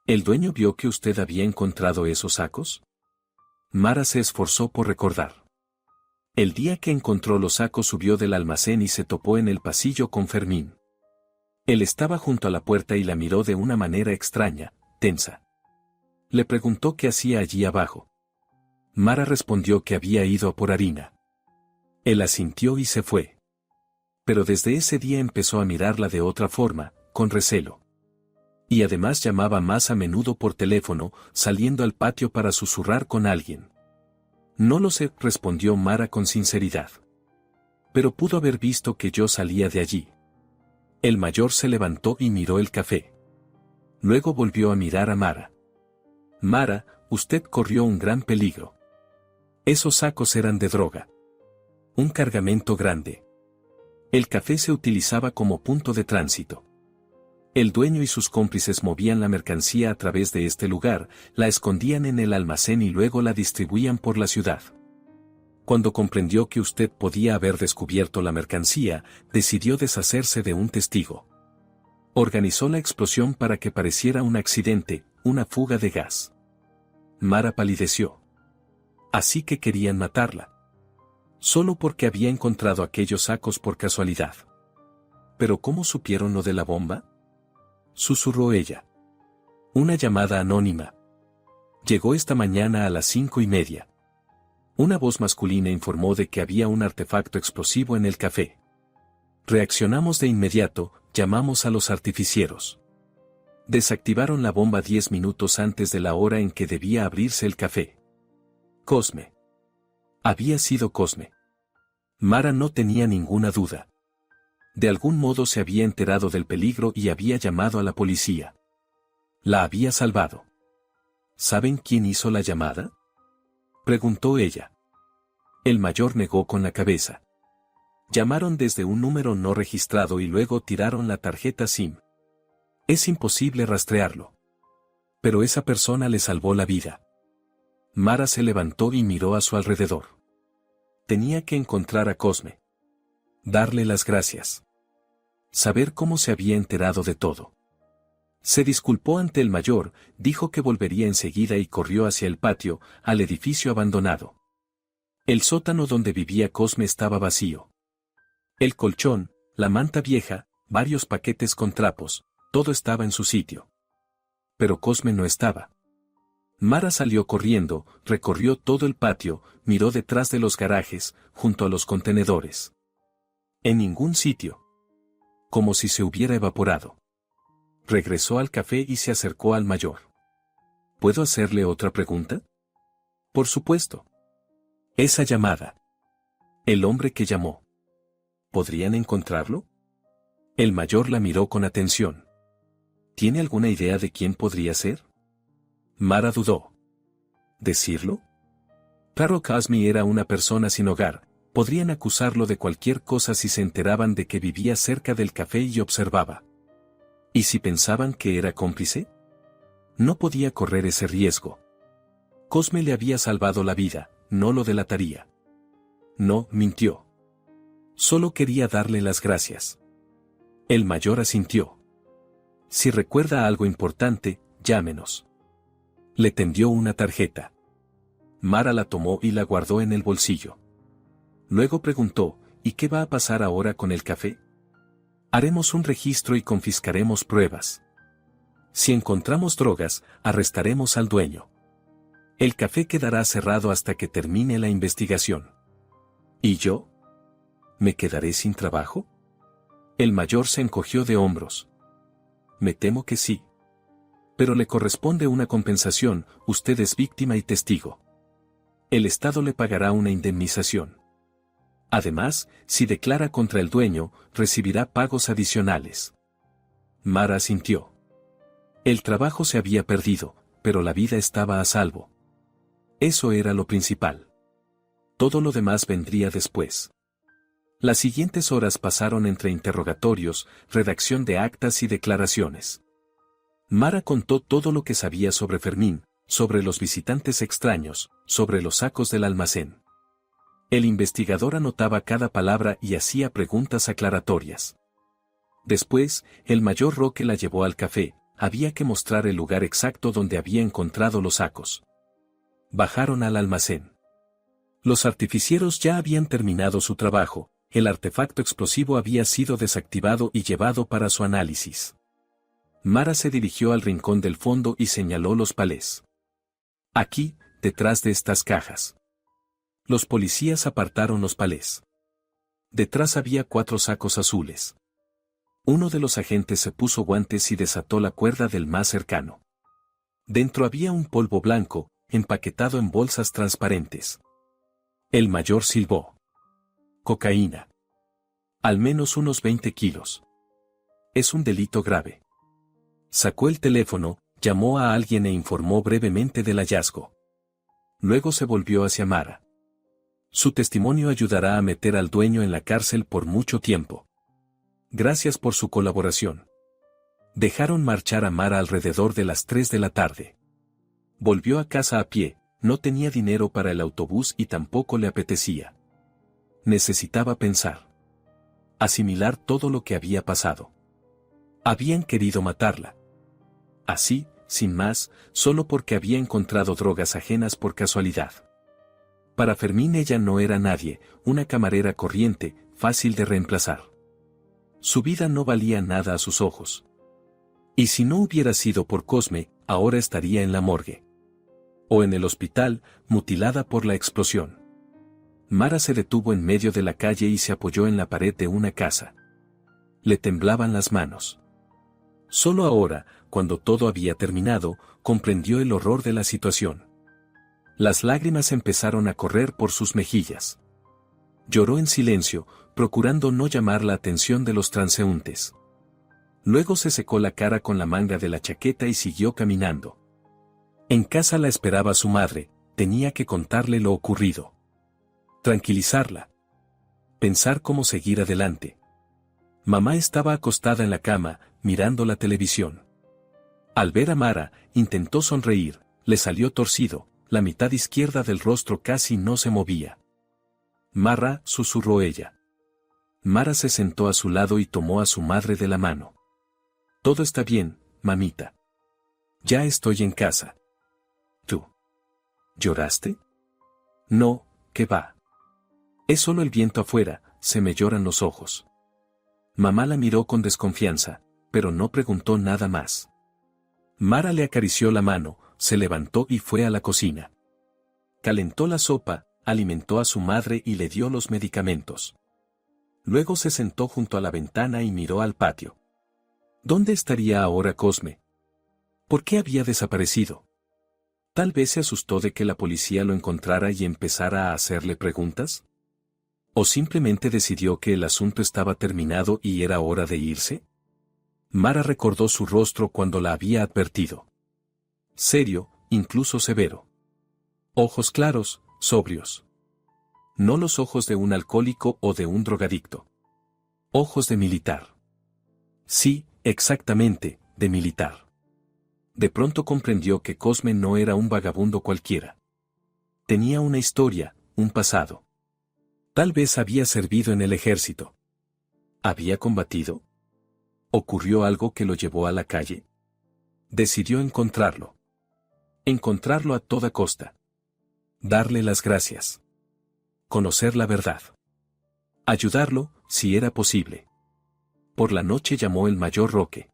¿El dueño vio que usted había encontrado esos sacos? Mara se esforzó por recordar. El día que encontró los sacos subió del almacén y se topó en el pasillo con Fermín. Él estaba junto a la puerta y la miró de una manera extraña, tensa. Le preguntó qué hacía allí abajo. Mara respondió que había ido a por harina. Él asintió y se fue. Pero desde ese día empezó a mirarla de otra forma, con recelo. Y además llamaba más a menudo por teléfono, saliendo al patio para susurrar con alguien. No lo sé, respondió Mara con sinceridad. Pero pudo haber visto que yo salía de allí. El mayor se levantó y miró el café. Luego volvió a mirar a Mara. Mara, usted corrió un gran peligro. Esos sacos eran de droga. Un cargamento grande. El café se utilizaba como punto de tránsito. El dueño y sus cómplices movían la mercancía a través de este lugar, la escondían en el almacén y luego la distribuían por la ciudad. Cuando comprendió que usted podía haber descubierto la mercancía, decidió deshacerse de un testigo. Organizó la explosión para que pareciera un accidente, una fuga de gas. Mara palideció. Así que querían matarla. Solo porque había encontrado aquellos sacos por casualidad. ¿Pero cómo supieron lo de la bomba? Susurró ella. Una llamada anónima. Llegó esta mañana a las 5:30. Una voz masculina informó de que había un artefacto explosivo en el café. Reaccionamos de inmediato, llamamos a los artificieros. Desactivaron la bomba 10 minutos antes de la hora en que debía abrirse el café. Cosme. Había sido Cosme. Mara no tenía ninguna duda. De algún modo se había enterado del peligro y había llamado a la policía. La había salvado. ¿Saben quién hizo la llamada?, preguntó ella. El mayor negó con la cabeza. Llamaron desde un número no registrado y luego tiraron la tarjeta SIM. Es imposible rastrearlo. Pero esa persona le salvó la vida. Mara se levantó y miró a su alrededor. Tenía que encontrar a Cosme. Darle las gracias. Saber cómo se había enterado de todo. Se disculpó ante el mayor, dijo que volvería enseguida y corrió hacia el patio, al edificio abandonado. El sótano donde vivía Cosme estaba vacío. El colchón, la manta vieja, varios paquetes con trapos, todo estaba en su sitio. Pero Cosme no estaba. Mara salió corriendo, recorrió todo el patio, miró detrás de los garajes, junto a los contenedores. En ningún sitio. Como si se hubiera evaporado. Regresó al café y se acercó al mayor. ¿Puedo hacerle otra pregunta? Por supuesto. Esa llamada. El hombre que llamó. ¿Podrían encontrarlo? El mayor la miró con atención. ¿Tiene alguna idea de quién podría ser? Mara dudó. ¿Decirlo? Claro, Cosme era una persona sin hogar. Podrían acusarlo de cualquier cosa si se enteraban de que vivía cerca del café y observaba. ¿Y si pensaban que era cómplice? No podía correr ese riesgo. Cosme le había salvado la vida, no lo delataría. No, mintió. Solo quería darle las gracias. El mayor asintió. Si recuerda algo importante, llámenos. Le tendió una tarjeta. Mara la tomó y la guardó en el bolsillo. Luego preguntó, ¿y qué va a pasar ahora con el café? Haremos un registro y confiscaremos pruebas. Si encontramos drogas, arrestaremos al dueño. El café quedará cerrado hasta que termine la investigación. ¿Y yo? ¿Me quedaré sin trabajo? El mayor se encogió de hombros. Me temo que sí. Pero le corresponde una compensación, usted es víctima y testigo. El Estado le pagará una indemnización. Además, si declara contra el dueño, recibirá pagos adicionales. Mara asintió. El trabajo se había perdido, pero la vida estaba a salvo. Eso era lo principal. Todo lo demás vendría después. Las siguientes horas pasaron entre interrogatorios, redacción de actas y declaraciones. Mara contó todo lo que sabía sobre Fermín, sobre los visitantes extraños, sobre los sacos del almacén. El investigador anotaba cada palabra y hacía preguntas aclaratorias. Después, el mayor Roque la llevó al café, había que mostrar el lugar exacto donde había encontrado los sacos. Bajaron al almacén. Los artificieros ya habían terminado su trabajo, el artefacto explosivo había sido desactivado y llevado para su análisis. Mara se dirigió al rincón del fondo y señaló los palés. Aquí, detrás de estas cajas. Los policías apartaron los palés. Detrás había 4 sacos azules. Uno de los agentes se puso guantes y desató la cuerda del más cercano. Dentro había un polvo blanco, empaquetado en bolsas transparentes. El mayor silbó. Cocaína. Al menos unos 20 kilos. Es un delito grave. Sacó el teléfono, llamó a alguien e informó brevemente del hallazgo. Luego se volvió hacia Mara. Su testimonio ayudará a meter al dueño en la cárcel por mucho tiempo. Gracias por su colaboración. Dejaron marchar a Mara alrededor de las 3 de la tarde. Volvió a casa a pie, no tenía dinero para el autobús y tampoco le apetecía. Necesitaba pensar. Asimilar todo lo que había pasado. Habían querido matarla. Así, sin más, solo porque había encontrado drogas ajenas por casualidad. Para Fermín ella no era nadie, una camarera corriente, fácil de reemplazar. Su vida no valía nada a sus ojos. Y si no hubiera sido por Cosme, ahora estaría en la morgue. O en el hospital, mutilada por la explosión. Mara se detuvo en medio de la calle y se apoyó en la pared de una casa. Le temblaban las manos. Solo ahora, cuando todo había terminado, comprendió el horror de la situación. Las lágrimas empezaron a correr por sus mejillas. Lloró en silencio, procurando no llamar la atención de los transeúntes. Luego se secó la cara con la manga de la chaqueta y siguió caminando. En casa la esperaba su madre, tenía que contarle lo ocurrido. Tranquilizarla. Pensar cómo seguir adelante. Mamá estaba acostada en la cama, mirando la televisión. Al ver a Mara, intentó sonreír, le salió torcido, la mitad izquierda del rostro casi no se movía. Mara, susurró ella. Mara se sentó a su lado y tomó a su madre de la mano. Todo está bien, mamita. Ya estoy en casa. ¿Tú? ¿Lloraste? No, ¿qué va? Es solo el viento afuera, se me lloran los ojos. Mamá la miró con desconfianza, pero no preguntó nada más. Mara le acarició la mano, se levantó y fue a la cocina. Calentó la sopa, alimentó a su madre y le dio los medicamentos. Luego se sentó junto a la ventana y miró al patio. ¿Dónde estaría ahora Cosme? ¿Por qué había desaparecido? Tal vez se asustó de que la policía lo encontrara y empezara a hacerle preguntas. ¿O simplemente decidió que el asunto estaba terminado y era hora de irse? Mara recordó su rostro cuando la había advertido. Serio, incluso severo. Ojos claros, sobrios. No los ojos de un alcohólico o de un drogadicto. Ojos de militar. Sí, exactamente, de militar. De pronto comprendió que Cosme no era un vagabundo cualquiera. Tenía una historia, un pasado. Tal vez había servido en el ejército. ¿Había combatido? ¿Ocurrió algo que lo llevó a la calle? Decidió encontrarlo. Encontrarlo a toda costa. Darle las gracias. Conocer la verdad. Ayudarlo, si era posible. Por la noche llamó el mayor Roque.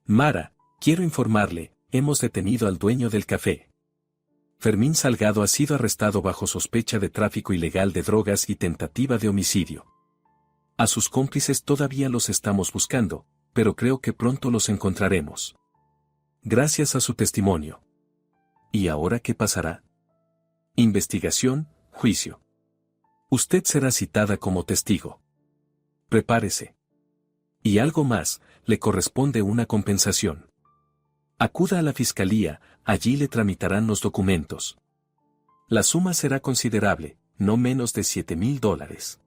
Mara, quiero informarle, hemos detenido al dueño del café. Fermín Salgado ha sido arrestado bajo sospecha de tráfico ilegal de drogas y tentativa de homicidio. A sus cómplices todavía los estamos buscando, pero creo que pronto los encontraremos. Gracias a su testimonio. ¿Y ahora qué pasará? Investigación, juicio. Usted será citada como testigo. Prepárese. Y algo más, le corresponde una compensación. Acuda a la fiscalía, allí le tramitarán los documentos. La suma será considerable, no menos de $7,000.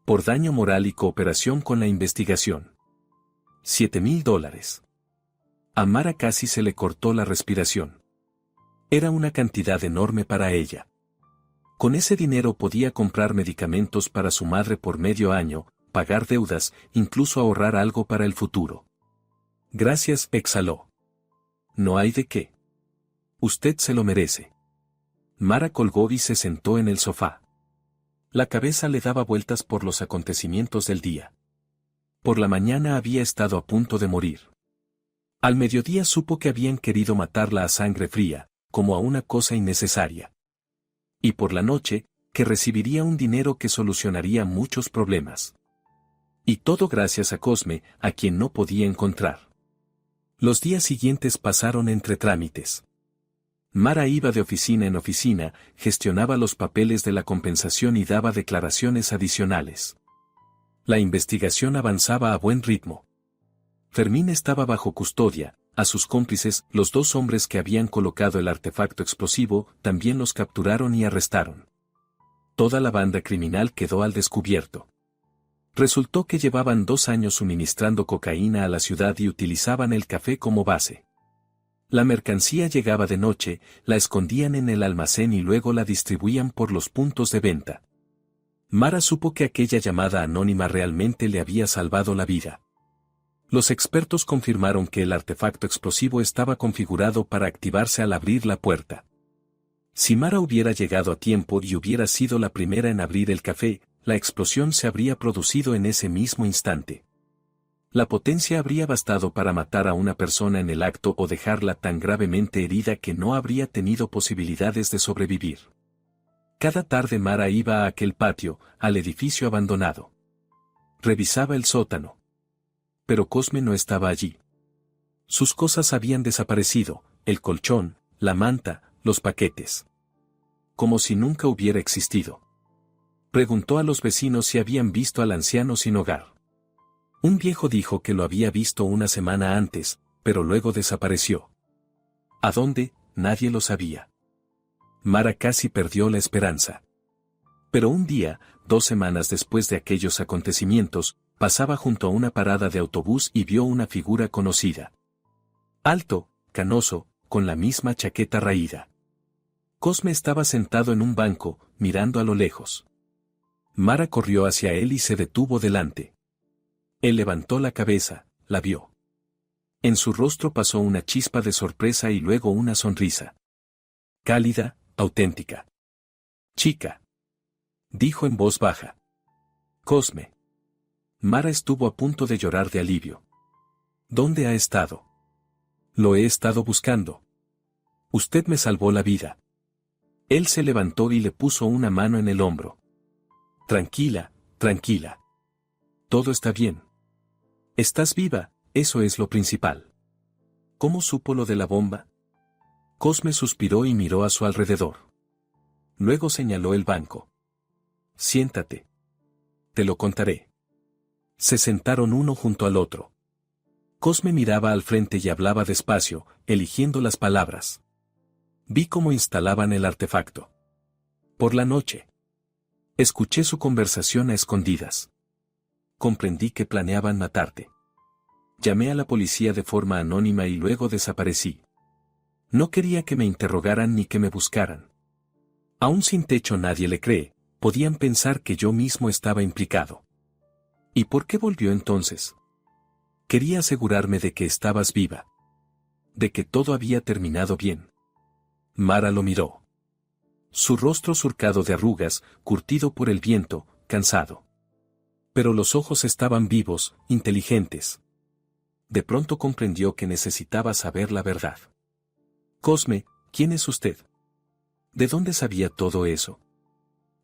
Por daño moral y cooperación con la investigación. $7,000. A Mara casi se le cortó la respiración. Era una cantidad enorme para ella. Con ese dinero podía comprar medicamentos para su madre por medio año, pagar deudas, incluso ahorrar algo para el futuro. Gracias, exhaló. No hay de qué. Usted se lo merece. Mara colgó y se sentó en el sofá. La cabeza le daba vueltas por los acontecimientos del día. Por la mañana había estado a punto de morir. Al mediodía supo que habían querido matarla a sangre fría, como a una cosa innecesaria. Y por la noche, que recibiría un dinero que solucionaría muchos problemas. Y todo gracias a Cosme, a quien no podía encontrar. Los días siguientes pasaron entre trámites. Mara iba de oficina en oficina, gestionaba los papeles de la compensación y daba declaraciones adicionales. La investigación avanzaba a buen ritmo. Fermín estaba bajo custodia, a sus cómplices, los dos hombres que habían colocado el artefacto explosivo, también los capturaron y arrestaron. Toda la banda criminal quedó al descubierto. Resultó que llevaban 2 años suministrando cocaína a la ciudad y utilizaban el café como base. La mercancía llegaba de noche, la escondían en el almacén y luego la distribuían por los puntos de venta. Mara supo que aquella llamada anónima realmente le había salvado la vida. Los expertos confirmaron que el artefacto explosivo estaba configurado para activarse al abrir la puerta. Si Mara hubiera llegado a tiempo y hubiera sido la primera en abrir el café, la explosión se habría producido en ese mismo instante. La potencia habría bastado para matar a una persona en el acto o dejarla tan gravemente herida que no habría tenido posibilidades de sobrevivir. Cada tarde Mara iba a aquel patio, al edificio abandonado. Revisaba el sótano. Pero Cosme no estaba allí. Sus cosas habían desaparecido, el colchón, la manta, los paquetes. Como si nunca hubiera existido. Preguntó a los vecinos si habían visto al anciano sin hogar. Un viejo dijo que lo había visto una semana antes, pero luego desapareció. ¿A dónde? nadie lo sabía. Mara casi perdió la esperanza. Pero un día, 2 semanas después de aquellos acontecimientos, pasaba junto a una parada de autobús y vio una figura conocida. Alto, canoso, con la misma chaqueta raída. Cosme estaba sentado en un banco, mirando a lo lejos. Mara corrió hacia él y se detuvo delante. Él levantó la cabeza, la vio. En su rostro pasó una chispa de sorpresa y luego una sonrisa. Cálida, auténtica. Chica. Dijo en voz baja. Cosme. Mara estuvo a punto de llorar de alivio. ¿Dónde ha estado? Lo he estado buscando. Usted me salvó la vida. Él se levantó y le puso una mano en el hombro. Tranquila, tranquila. Todo está bien. Estás viva, eso es lo principal. ¿Cómo supo lo de la bomba? Cosme suspiró y miró a su alrededor. Luego señaló el banco. Siéntate. Te lo contaré. Se sentaron uno junto al otro. Cosme miraba al frente y hablaba despacio, eligiendo las palabras. Vi cómo instalaban el artefacto. Por la noche. Escuché su conversación a escondidas. Comprendí que planeaban matarte. Llamé a la policía de forma anónima y luego desaparecí. No quería que me interrogaran ni que me buscaran. Aún sin techo nadie le cree, podían pensar que yo mismo estaba implicado. ¿Y por qué volvió entonces? Quería asegurarme de que estabas viva. De que todo había terminado bien. Mara lo miró. Su rostro surcado de arrugas, curtido por el viento, cansado. Pero los ojos estaban vivos, inteligentes. De pronto comprendió que necesitaba saber la verdad. Cosme, ¿quién es usted? ¿De dónde sabía todo eso?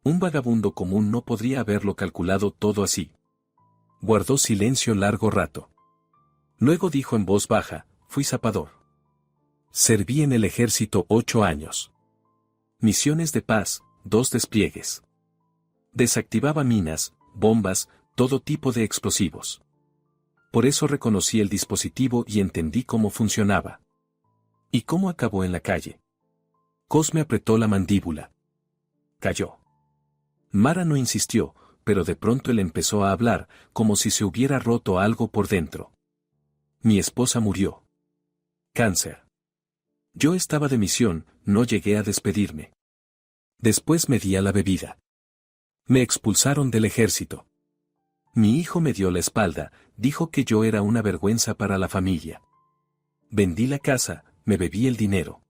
Un vagabundo común no podría haberlo calculado todo así. Guardó silencio largo rato. Luego dijo en voz baja, fui zapador. Serví en el ejército 8 años. Misiones de paz, 2 despliegues. Desactivaba minas, bombas, todo tipo de explosivos. Por eso reconocí el dispositivo y entendí cómo funcionaba. ¿Y cómo acabó en la calle? Cosme apretó la mandíbula. Cayó. Mara no insistió, pero de pronto él empezó a hablar, como si se hubiera roto algo por dentro. Mi esposa murió. Cáncer. Yo estaba de misión, no llegué a despedirme. Después me di a la bebida. Me expulsaron del ejército. Mi hijo me dio la espalda, dijo que yo era una vergüenza para la familia. Vendí la casa, me bebí el dinero.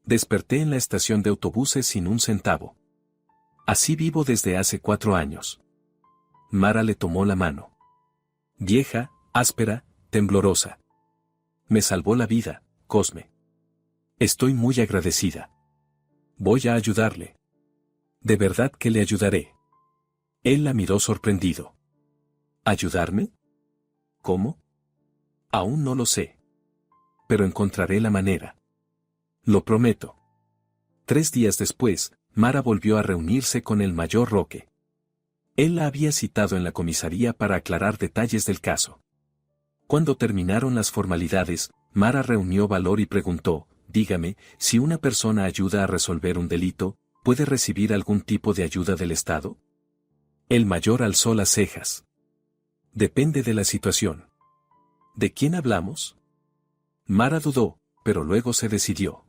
Desperté en la estación de autobuses sin un centavo. Así vivo desde hace 4 años. Mara le tomó la mano. Vieja, áspera, temblorosa. Me salvó la vida, Cosme. Estoy muy agradecida. Voy a ayudarle. De verdad que le ayudaré. Él la miró sorprendido. ¿Ayudarme? ¿Cómo? Aún no lo sé. Pero encontraré la manera. Lo prometo. 3 días después, Mara volvió a reunirse con el mayor Roque. Él la había citado en la comisaría para aclarar detalles del caso. Cuando terminaron las formalidades, Mara reunió valor y preguntó, dígame, si una persona ayuda a resolver un delito, ¿puede recibir algún tipo de ayuda del Estado? El mayor alzó las cejas. Depende de la situación. ¿De quién hablamos? Mara dudó, pero luego se decidió.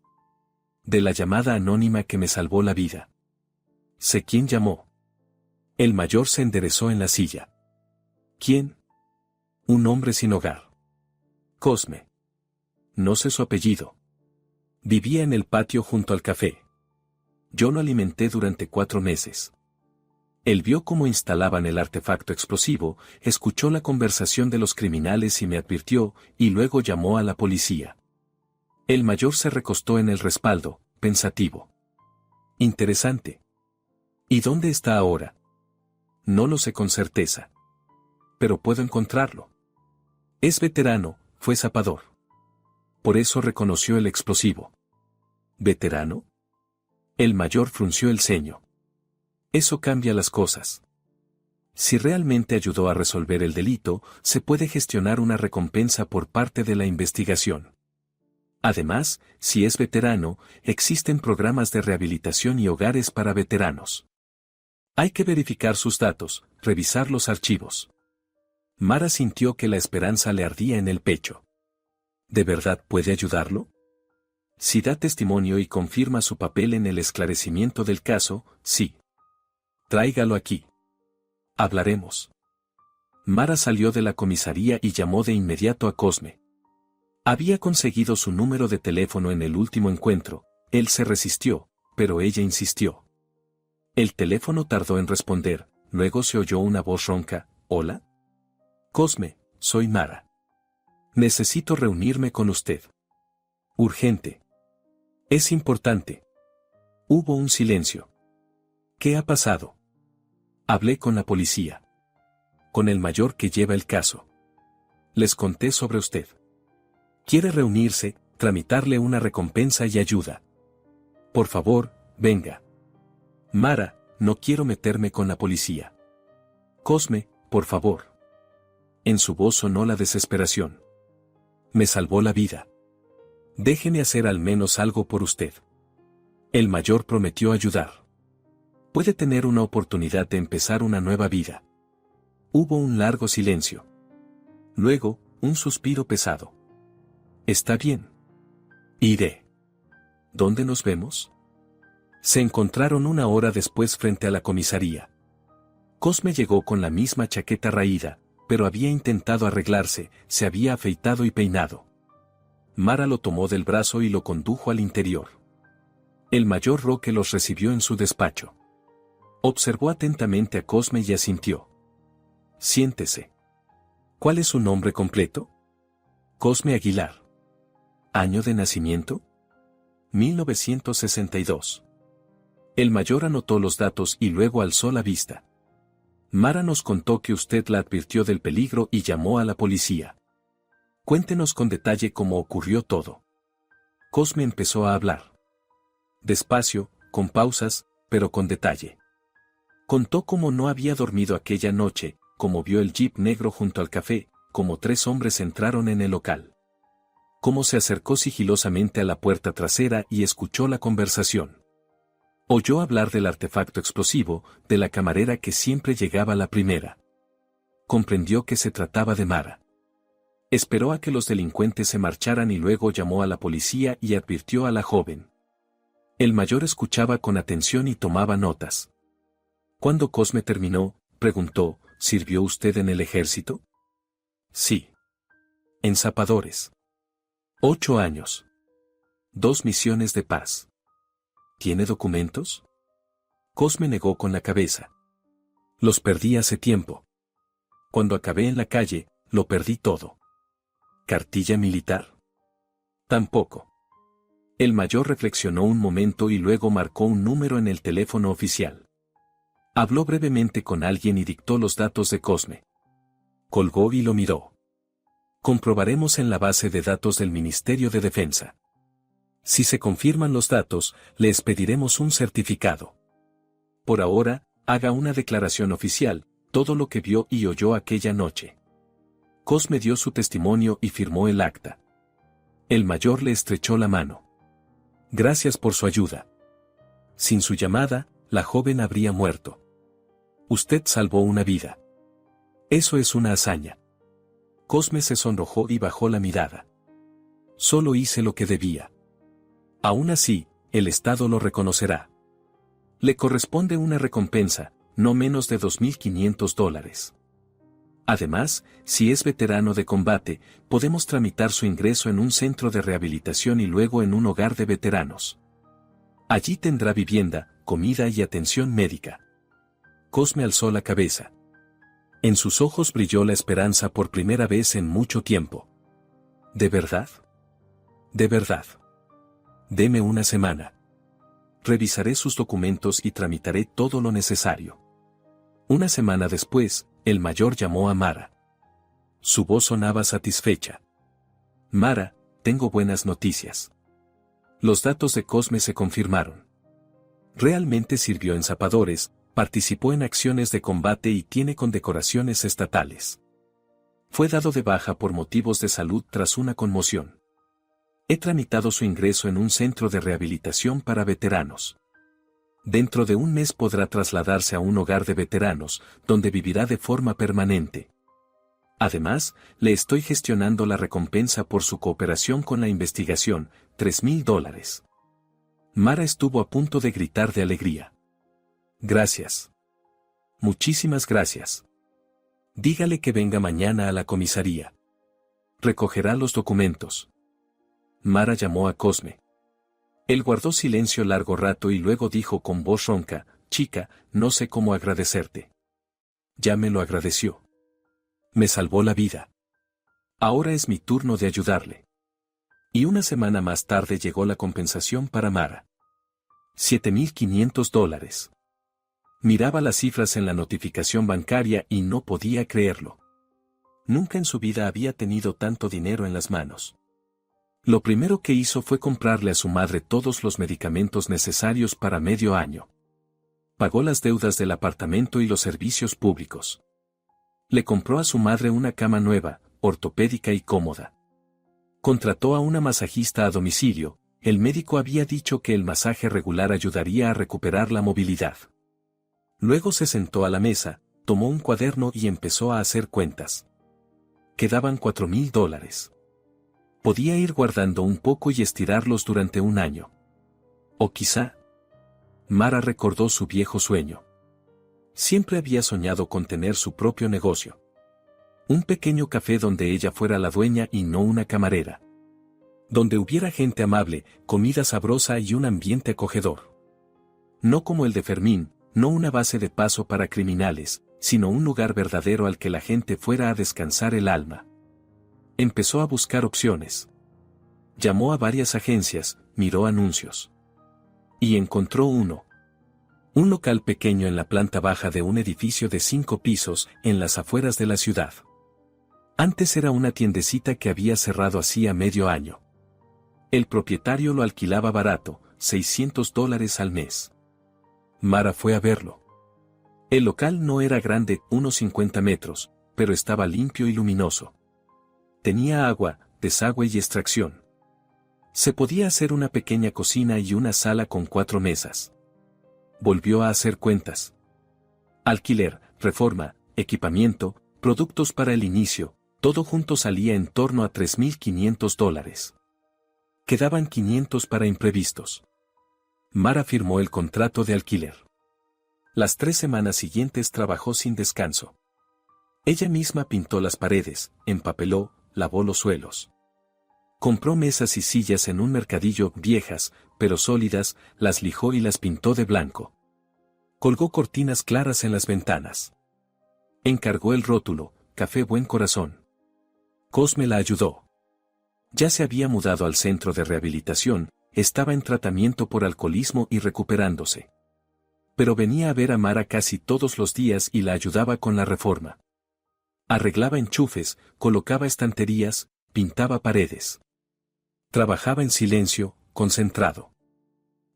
De la llamada anónima que me salvó la vida. Sé quién llamó. El mayor se enderezó en la silla. ¿Quién? Un hombre sin hogar. Cosme. No sé su apellido. Vivía en el patio junto al café. Yo lo alimenté durante 4 meses. Él vio cómo instalaban el artefacto explosivo, escuchó la conversación de los criminales y me advirtió, y luego llamó a la policía. El mayor se recostó en el respaldo, pensativo. Interesante. ¿Y dónde está ahora? No lo sé con certeza. Pero puedo encontrarlo. Es veterano, fue zapador. Por eso reconoció el explosivo. ¿Veterano? El mayor frunció el ceño. Eso cambia las cosas. Si realmente ayudó a resolver el delito, se puede gestionar una recompensa por parte de la investigación. Además, si es veterano, existen programas de rehabilitación y hogares para veteranos. Hay que verificar sus datos, revisar los archivos. Mara sintió que la esperanza le ardía en el pecho. ¿De verdad puede ayudarlo? Si da testimonio y confirma su papel en el esclarecimiento del caso, sí. Tráigalo aquí. Hablaremos. Mara salió de la comisaría y llamó de inmediato a Cosme. Había conseguido su número de teléfono en el último encuentro. Él se resistió, pero ella insistió. El teléfono tardó en responder, luego se oyó una voz ronca. ¿Hola? Cosme, soy Mara. Necesito reunirme con usted. Urgente. Es importante. Hubo un silencio. ¿Qué ha pasado? Hablé con la policía. Con el mayor que lleva el caso. Les conté sobre usted. Quiere reunirse, tramitarle una recompensa y ayuda. Por favor, venga. Mara, no quiero meterme con la policía. Cosme, por favor. En su voz sonó la desesperación. Me salvó la vida. Déjeme hacer al menos algo por usted. El mayor prometió ayudar. Puede tener una oportunidad de empezar una nueva vida. Hubo un largo silencio. Luego, un suspiro pesado. Está bien. Iré. ¿Dónde nos vemos? Se encontraron una hora después frente a la comisaría. Cosme llegó con la misma chaqueta raída, pero había intentado arreglarse, se había afeitado y peinado. Mara lo tomó del brazo y lo condujo al interior. El mayor Roque los recibió en su despacho. Observó atentamente a Cosme y asintió. Siéntese. ¿Cuál es su nombre completo? Cosme Aguilar. ¿Año de nacimiento? 1962. El mayor anotó los datos y luego alzó la vista. Mara nos contó que usted la advirtió del peligro y llamó a la policía. Cuéntenos con detalle cómo ocurrió todo. Cosme empezó a hablar. Despacio, con pausas, pero con detalle. Contó cómo no había dormido aquella noche, cómo vio el jeep negro junto al café, cómo 3 hombres entraron en el local. Cómo se acercó sigilosamente a la puerta trasera y escuchó la conversación. Oyó hablar del artefacto explosivo, de la camarera que siempre llegaba la primera. Comprendió que se trataba de Mara. Esperó a que los delincuentes se marcharan y luego llamó a la policía y advirtió a la joven. El mayor escuchaba con atención y tomaba notas. Cuando Cosme terminó, preguntó, ¿sirvió usted en el ejército? Sí. En Zapadores. 8 años. 2 misiones de paz. ¿Tiene documentos? Cosme negó con la cabeza. Los perdí hace tiempo. Cuando acabé en la calle, lo perdí todo. ¿Cartilla militar? Tampoco. El mayor reflexionó un momento y luego marcó un número en el teléfono oficial. Habló brevemente con alguien y dictó los datos de Cosme. Colgó y lo miró. Comprobaremos en la base de datos del Ministerio de Defensa. Si se confirman los datos, le expediremos un certificado. Por ahora, haga una declaración oficial, todo lo que vio y oyó aquella noche. Cosme dio su testimonio y firmó el acta. El mayor le estrechó la mano. Gracias por su ayuda. Sin su llamada, la joven habría muerto. Usted salvó una vida. Eso es una hazaña. Cosme se sonrojó y bajó la mirada. Solo hice lo que debía. Aún así, el Estado lo reconocerá. Le corresponde una recompensa, no menos de $2.500. Además, si es veterano de combate, podemos tramitar su ingreso en un centro de rehabilitación y luego en un hogar de veteranos. Allí tendrá vivienda, comida y atención médica. Cosme alzó la cabeza. En sus ojos brilló la esperanza por primera vez en mucho tiempo. ¿De verdad? De verdad. Deme una semana. Revisaré sus documentos y tramitaré todo lo necesario. Una semana después, el mayor llamó a Mara. Su voz sonaba satisfecha. Mara, tengo buenas noticias. Los datos de Cosme se confirmaron. Realmente sirvió en Zapadores, participó en acciones de combate y tiene condecoraciones estatales. Fue dado de baja por motivos de salud tras una conmoción. He tramitado su ingreso en un centro de rehabilitación para veteranos. Dentro de un mes podrá trasladarse a un hogar de veteranos, donde vivirá de forma permanente. Además, le estoy gestionando la recompensa por su cooperación con la investigación, $3,000. Mara estuvo a punto de gritar de alegría. Gracias. Muchísimas gracias. Dígale que venga mañana a la comisaría. Recogerá los documentos. Mara llamó a Cosme. Él guardó silencio largo rato y luego dijo con voz ronca, chica, no sé cómo agradecerte. Ya me lo agradeció. Me salvó la vida. Ahora es mi turno de ayudarle. Y una semana más tarde llegó la compensación para Mara. $7,500. Miraba las cifras en la notificación bancaria y no podía creerlo. Nunca en su vida había tenido tanto dinero en las manos. Lo primero que hizo fue comprarle a su madre todos los medicamentos necesarios para medio año. Pagó las deudas del apartamento y los servicios públicos. Le compró a su madre una cama nueva, ortopédica y cómoda. Contrató a una masajista a domicilio. El médico había dicho que el masaje regular ayudaría a recuperar la movilidad. Luego se sentó a la mesa, tomó un cuaderno y empezó a hacer cuentas. Quedaban $4,000. Podía ir guardando un poco y estirarlos durante un año. O quizá. Mara recordó su viejo sueño. Siempre había soñado con tener su propio negocio. Un pequeño café donde ella fuera la dueña y no una camarera. Donde hubiera gente amable, comida sabrosa y un ambiente acogedor. No como el de Fermín, no una base de paso para criminales, sino un lugar verdadero al que la gente fuera a descansar el alma. Empezó a buscar opciones. Llamó a varias agencias, miró anuncios. Y encontró uno. Un local pequeño en la planta baja de un edificio de 5 pisos, en las afueras de la ciudad. Antes era una tiendecita que había cerrado hacía medio año. El propietario lo alquilaba barato, $600 al mes. Mara fue a verlo. El local no era grande, unos 50 metros, pero estaba limpio y luminoso. Tenía agua, desagüe y extracción. Se podía hacer una pequeña cocina y una sala con 4 mesas. Volvió a hacer cuentas. Alquiler, reforma, equipamiento, productos para el inicio, todo junto salía en torno a $3,500. Quedaban $500 para imprevistos. Mara firmó el contrato de alquiler. Las 3 semanas siguientes trabajó sin descanso. Ella misma pintó las paredes, empapeló, lavó los suelos. Compró mesas y sillas en un mercadillo viejas, pero sólidas, las lijó y las pintó de blanco. Colgó cortinas claras en las ventanas. Encargó el rótulo, Café Buen Corazón. Cosme la ayudó. Ya se había mudado al centro de rehabilitación, estaba en tratamiento por alcoholismo y recuperándose. Pero venía a ver a Mara casi todos los días y la ayudaba con la reforma. Arreglaba enchufes, colocaba estanterías, pintaba paredes. Trabajaba en silencio, concentrado.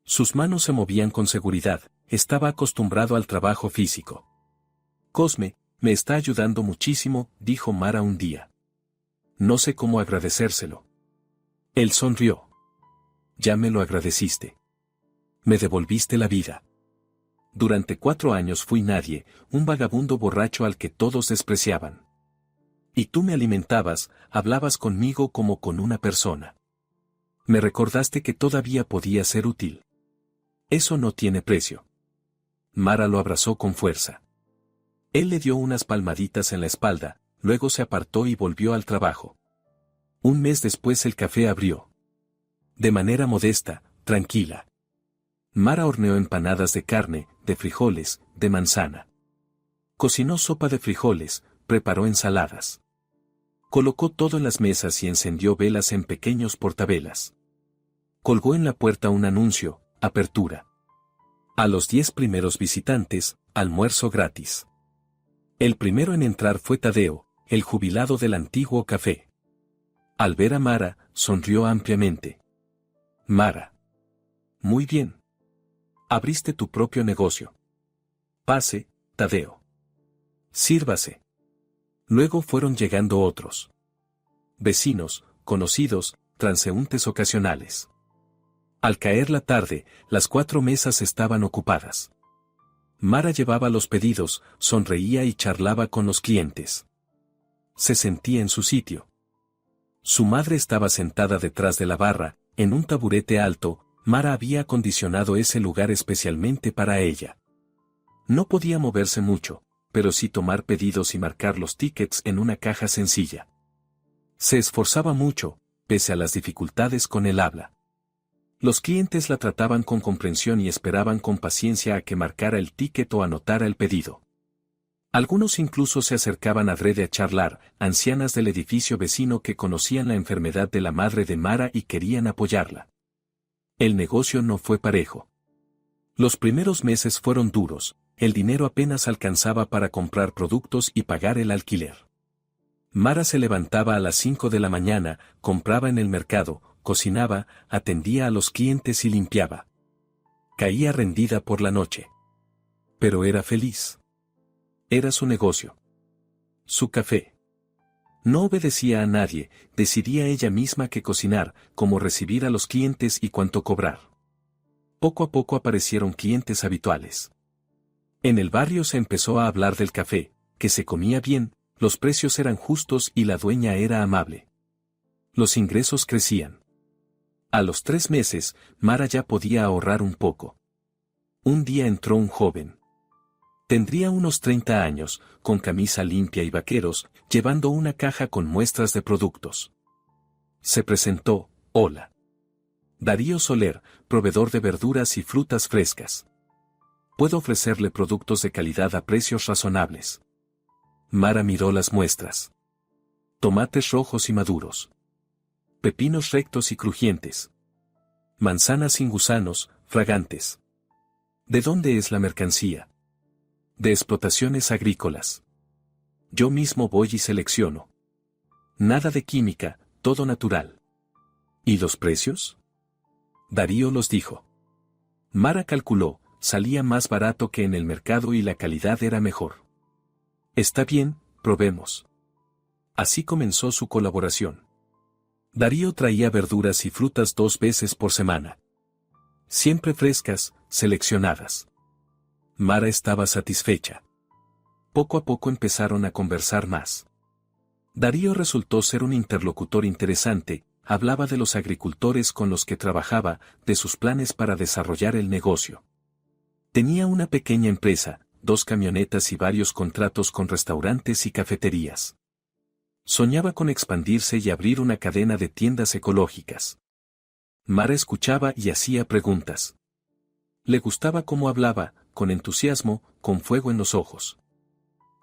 Sus manos se movían con seguridad, estaba acostumbrado al trabajo físico. Cosme, me está ayudando muchísimo, dijo Mara un día. No sé cómo agradecérselo. Él sonrió. Ya me lo agradeciste. Me devolviste la vida. Durante 4 años fui nadie, un vagabundo borracho al que todos despreciaban. Y tú me alimentabas, hablabas conmigo como con una persona. Me recordaste que todavía podía ser útil. Eso no tiene precio. Mara lo abrazó con fuerza. Él le dio unas palmaditas en la espalda, luego se apartó y volvió al trabajo. Un mes después el café abrió. De manera modesta, tranquila. Mara horneó empanadas de carne, de frijoles, de manzana. Cocinó sopa de frijoles, preparó ensaladas. Colocó todo en las mesas y encendió velas en pequeños portavelas. Colgó en la puerta un anuncio, apertura. A los 10 primeros visitantes, almuerzo gratis. El primero en entrar fue Tadeo, el jubilado del antiguo café. Al ver a Mara, sonrió ampliamente. Mara. Muy bien. Abriste tu propio negocio. Pase, Tadeo. Sírvase. Luego fueron llegando otros. Vecinos, conocidos, transeúntes ocasionales. Al caer la tarde, las 4 mesas estaban ocupadas. Mara llevaba los pedidos, sonreía y charlaba con los clientes. Se sentía en su sitio. Su madre estaba sentada detrás de la barra, en un taburete alto. Mara había acondicionado ese lugar especialmente para ella. No podía moverse mucho, pero sí tomar pedidos y marcar los tickets en una caja sencilla. Se esforzaba mucho, pese a las dificultades con el habla. Los clientes la trataban con comprensión y esperaban con paciencia a que marcara el ticket o anotara el pedido. Algunos incluso se acercaban adrede a charlar, ancianas del edificio vecino que conocían la enfermedad de la madre de Mara y querían apoyarla. El negocio no fue parejo. Los primeros meses fueron duros, el dinero apenas alcanzaba para comprar productos y pagar el alquiler. Mara se levantaba a las 5 de la mañana, compraba en el mercado, cocinaba, atendía a los clientes y limpiaba. Caía rendida por la noche. Pero era feliz. Era su negocio. Su café. No obedecía a nadie, decidía ella misma qué cocinar, cómo recibir a los clientes y cuánto cobrar. Poco a poco aparecieron clientes habituales. En el barrio se empezó a hablar del café, que se comía bien, los precios eran justos y la dueña era amable. Los ingresos crecían. A los 3 meses, Mara ya podía ahorrar un poco. Un día entró un joven. Tendría unos 30 años, con camisa limpia y vaqueros, llevando una caja con muestras de productos. Se presentó: hola. Darío Soler, proveedor de verduras y frutas frescas. Puedo ofrecerle productos de calidad a precios razonables. Mara miró las muestras. Tomates rojos y maduros. Pepinos rectos y crujientes. Manzanas sin gusanos, fragantes. ¿De dónde es la mercancía? De explotaciones agrícolas. Yo mismo voy y selecciono. Nada de química, todo natural. ¿Y los precios? Darío los dijo. Mara calculó, salía más barato que en el mercado y la calidad era mejor. Está bien, probemos. Así comenzó su colaboración. Darío traía verduras y frutas 2 veces por semana. Siempre frescas, seleccionadas. Mara estaba satisfecha. Poco a poco empezaron a conversar más. Darío resultó ser un interlocutor interesante, hablaba de los agricultores con los que trabajaba, de sus planes para desarrollar el negocio. Tenía una pequeña empresa, 2 camionetas y varios contratos con restaurantes y cafeterías. Soñaba con expandirse y abrir una cadena de tiendas ecológicas. Mara escuchaba y hacía preguntas. Le gustaba cómo hablaba, con entusiasmo, con fuego en los ojos.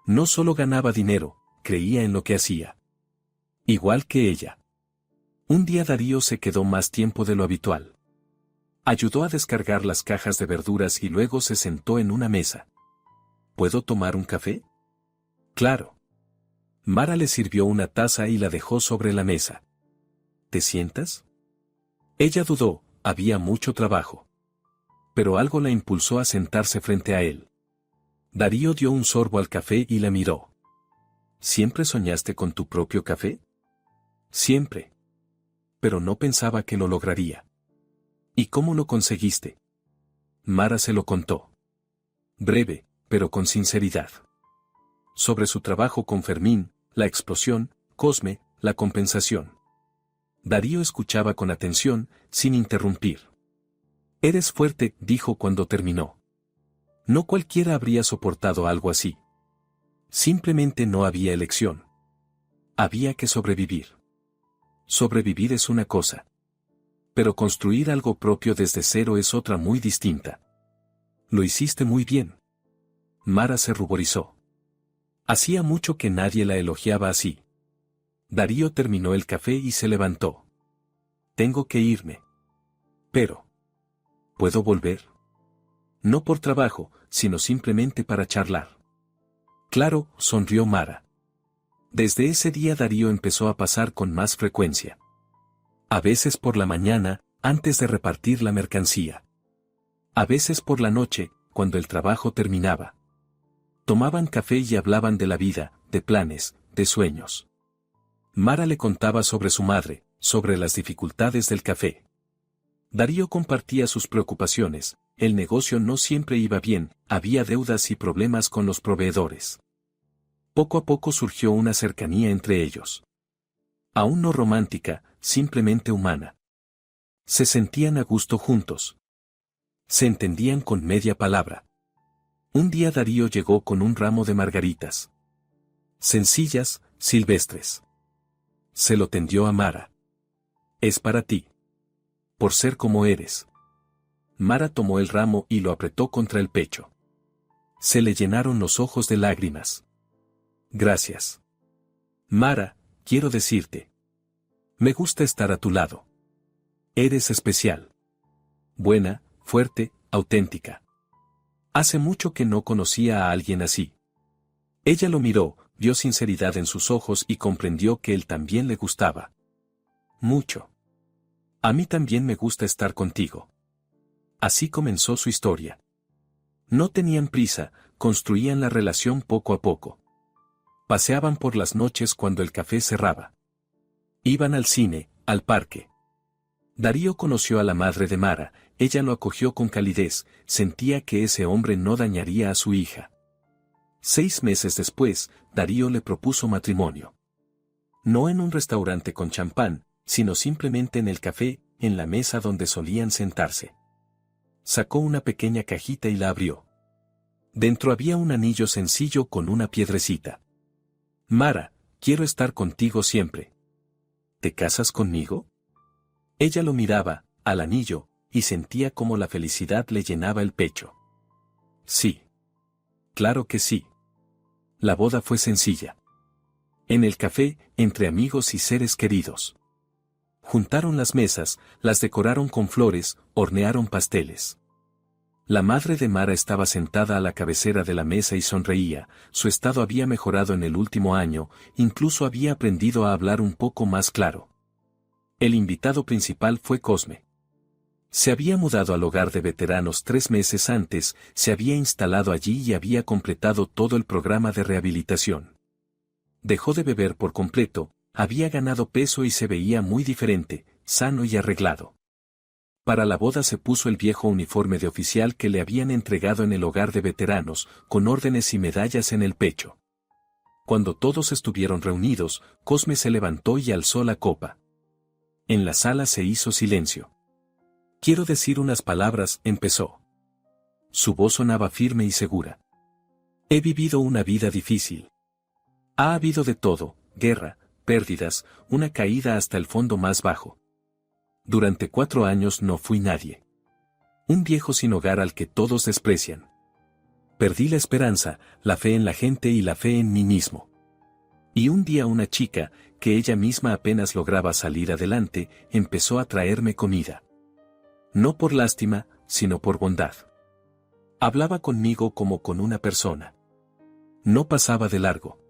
No solo ganaba dinero, creía en lo que hacía. Igual que ella. Un día Darío se quedó más tiempo de lo habitual. Ayudó a descargar las cajas de verduras y luego se sentó en una mesa. ¿Puedo tomar un café? Claro. Mara le sirvió una taza y la dejó sobre la mesa. ¿Te sientas? Ella dudó, había mucho trabajo. Pero algo la impulsó a sentarse frente a él. Darío dio un sorbo al café y la miró. ¿Siempre soñaste con tu propio café? Siempre. Pero no pensaba que lo lograría. ¿Y cómo lo conseguiste? Mara se lo contó. Breve, pero con sinceridad. Sobre su trabajo con Fermín, la explosión, Cosme, la compensación. Darío escuchaba con atención, sin interrumpir. Eres fuerte, dijo cuando terminó. No cualquiera habría soportado algo así. Simplemente no había elección. Había que sobrevivir. Sobrevivir es una cosa. Pero construir algo propio desde cero es otra muy distinta. Lo hiciste muy bien. Mara se ruborizó. Hacía mucho que nadie la elogiaba así. Darío terminó el café y se levantó. Tengo que irme. Pero... ¿puedo volver? No por trabajo, sino simplemente para charlar. Claro, sonrió Mara. Desde ese día Darío empezó a pasar con más frecuencia. A veces por la mañana, antes de repartir la mercancía. A veces por la noche, cuando el trabajo terminaba. Tomaban café y hablaban de la vida, de planes, de sueños. Mara le contaba sobre su madre, Sobre las dificultades del café. Darío compartía sus preocupaciones, el negocio no siempre iba bien, había deudas y problemas con los proveedores. Poco a poco surgió una cercanía entre ellos. Aún no romántica, simplemente humana. Se sentían a gusto juntos. Se entendían con media palabra. Un día Darío llegó con un ramo de margaritas. Sencillas, silvestres. Se lo tendió a Mara. Es para ti. Por ser como eres. Mara tomó el ramo y lo apretó contra el pecho. Se le llenaron los ojos de lágrimas. Gracias. Mara, quiero decirte. Me gusta estar a tu lado. Eres especial. Buena, fuerte, auténtica. Hace mucho que no conocía a alguien así. Ella lo miró, vio sinceridad en sus ojos y comprendió que él también le gustaba. Mucho. A mí también me gusta estar contigo. Así comenzó su historia. No tenían prisa, construían la relación poco a poco. Paseaban por las noches cuando el café cerraba. Iban al cine, al parque. Darío conoció a la madre de Mara, ella lo acogió con calidez, sentía que ese hombre no dañaría a su hija. 6 meses después, Darío le propuso matrimonio. No en un restaurante con champán, sino simplemente en el café, en la mesa donde solían sentarse. Sacó una pequeña cajita y la abrió. Dentro había un anillo sencillo con una piedrecita. Mara, quiero estar contigo siempre. ¿Te casas conmigo? Ella lo miraba, al anillo, y sentía como la felicidad le llenaba el pecho. Sí. Claro que sí. La boda fue sencilla. En el café, entre amigos y seres queridos. Juntaron las mesas, las decoraron con flores, hornearon pasteles. La madre de Mara estaba sentada a la cabecera de la mesa y sonreía, su estado había mejorado en el último año, incluso había aprendido a hablar un poco más claro. El invitado principal fue Cosme. Se había mudado al hogar de veteranos 3 meses antes, se había instalado allí y había completado todo el programa de rehabilitación. Dejó de beber por completo, había ganado peso y se veía muy diferente, sano y arreglado. Para la boda se puso el viejo uniforme de oficial que le habían entregado en el hogar de veteranos, con órdenes y medallas en el pecho. Cuando todos estuvieron reunidos, Cosme se levantó y alzó la copa. En la sala se hizo silencio. Quiero decir unas palabras, empezó. Su voz sonaba firme y segura. He vivido una vida difícil. Ha habido de todo, guerra, pérdidas, una caída hasta el fondo más bajo. Durante 4 años no fui nadie. Un viejo sin hogar al que todos desprecian. Perdí la esperanza, la fe en la gente y la fe en mí mismo. Y un día una chica, que ella misma apenas lograba salir adelante, empezó a traerme comida. No por lástima, sino por bondad. Hablaba conmigo como con una persona. No pasaba de largo.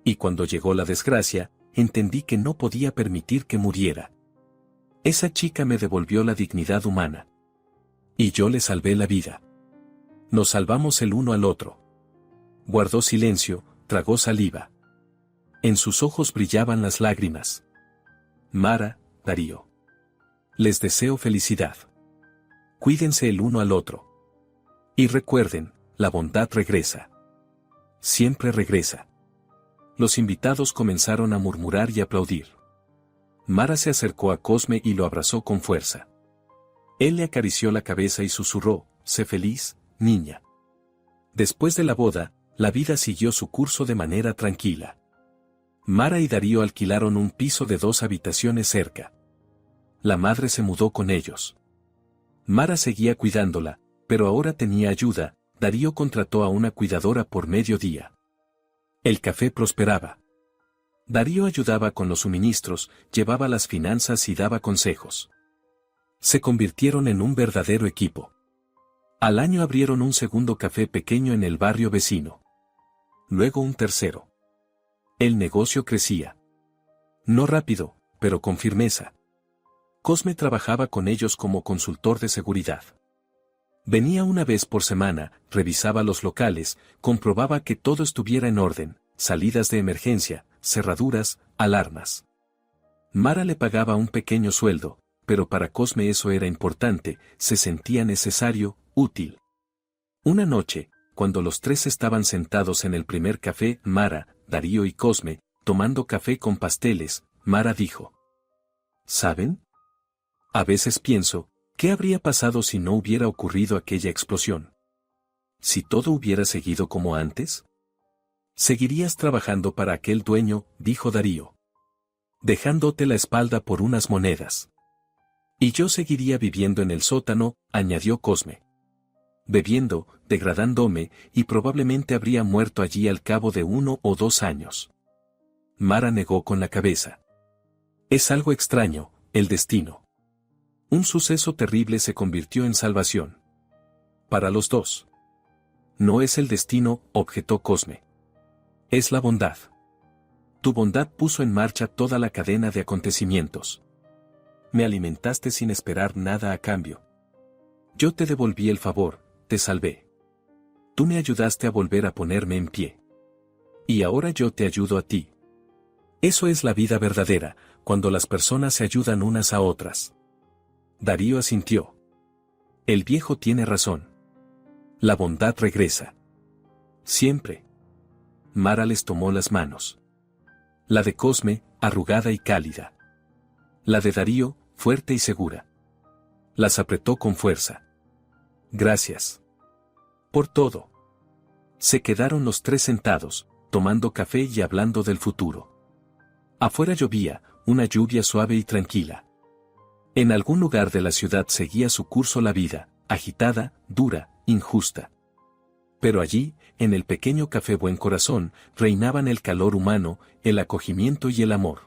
Y cuando llegó la desgracia, entendí que no podía permitir que muriera. Esa chica me devolvió la dignidad humana. Y yo le salvé la vida. Nos salvamos el uno al otro. Guardó silencio, tragó saliva. En sus ojos brillaban las lágrimas. Mara, Darío. Les deseo felicidad. Cuídense el uno al otro. Y recuerden, la bondad regresa. Siempre regresa. Los invitados comenzaron a murmurar y aplaudir. Mara se acercó a Cosme y lo abrazó con fuerza. Él le acarició la cabeza y susurró, sé feliz, niña. Después de la boda, la vida siguió su curso de manera tranquila. Mara y Darío alquilaron un piso de 2 habitaciones cerca. La madre se mudó con ellos. Mara seguía cuidándola, pero ahora tenía ayuda, Darío contrató a una cuidadora por mediodía. El café prosperaba. Darío ayudaba con los suministros, llevaba las finanzas y daba consejos. Se convirtieron en un verdadero equipo. Al año abrieron un segundo café pequeño en el barrio vecino. Luego un tercero. El negocio crecía. No rápido, pero con firmeza. Cosme trabajaba con ellos como consultor de seguridad. Venía una vez por semana, revisaba los locales, comprobaba que todo estuviera en orden, salidas de emergencia, cerraduras, alarmas. Mara le pagaba un pequeño sueldo, pero para Cosme eso era importante, se sentía necesario, útil. Una noche, cuando los tres estaban sentados en el primer café, Mara, Darío y Cosme, tomando café con pasteles, Mara dijo: ¿Saben? A veces pienso, ¿qué habría pasado si no hubiera ocurrido aquella explosión? ¿Si todo hubiera seguido como antes? Seguirías trabajando para aquel dueño, dijo Darío, dejándote la espalda por unas monedas. Y yo seguiría viviendo en el sótano, añadió Cosme. Bebiendo, degradándome, y probablemente habría muerto allí al cabo de 1 o 2 años. Mara negó con la cabeza. Es algo extraño, el destino. Un suceso terrible se convirtió en salvación. Para los dos. No es el destino, objetó Cosme. Es la bondad. Tu bondad puso en marcha toda la cadena de acontecimientos. Me alimentaste sin esperar nada a cambio. Yo te devolví el favor, te salvé. Tú me ayudaste a volver a ponerme en pie. Y ahora yo te ayudo a ti. Eso es la vida verdadera, cuando las personas se ayudan unas a otras. Darío asintió. El viejo tiene razón. La bondad regresa. Siempre. Mara les tomó las manos. La de Cosme, arrugada y cálida. La de Darío, fuerte y segura. Las apretó con fuerza. Gracias. Por todo. Se quedaron los tres sentados, tomando café y hablando del futuro. Afuera llovía, una lluvia suave y tranquila. En algún lugar de la ciudad seguía su curso la vida, agitada, dura, injusta. Pero allí, en el pequeño café Buen Corazón, reinaban el calor humano, el acogimiento y el amor.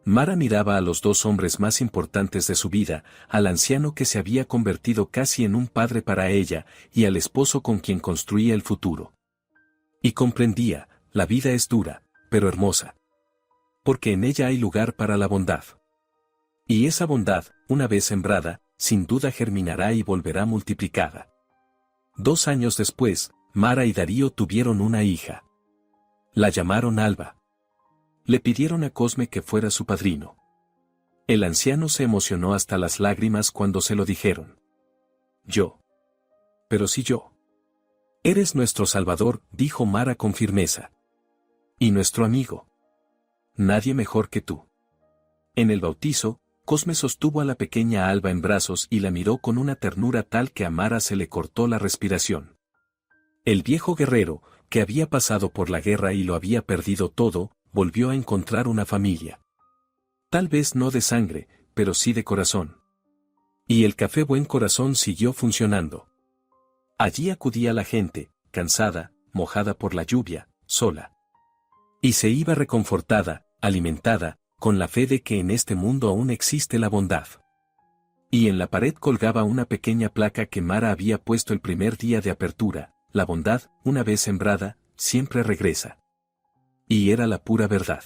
Mara miraba a los dos hombres más importantes de su vida, al anciano que se había convertido casi en un padre para ella, y al esposo con quien construía el futuro. Y comprendía, la vida es dura, pero hermosa. Porque en ella hay lugar para la bondad. Y esa bondad, una vez sembrada, sin duda germinará y volverá multiplicada. 2 años después, Mara y Darío tuvieron una hija. La llamaron Alba. Le pidieron a Cosme que fuera su padrino. El anciano se emocionó hasta las lágrimas cuando se lo dijeron. Yo. Pero si yo. Eres nuestro salvador, dijo Mara con firmeza. Y nuestro amigo. Nadie mejor que tú. En el bautizo, Cosme sostuvo a la pequeña Alba en brazos y la miró con una ternura tal que a Mara se le cortó la respiración. El viejo guerrero, que había pasado por la guerra y lo había perdido todo, volvió a encontrar una familia. Tal vez no de sangre, pero sí de corazón. Y el café Buen Corazón siguió funcionando. Allí acudía la gente, cansada, mojada por la lluvia, sola. Y se iba reconfortada, alimentada, con la fe de que en este mundo aún existe la bondad. Y en la pared colgaba una pequeña placa que Mara había puesto el primer día de apertura: la bondad, una vez sembrada, siempre regresa. Y era la pura verdad.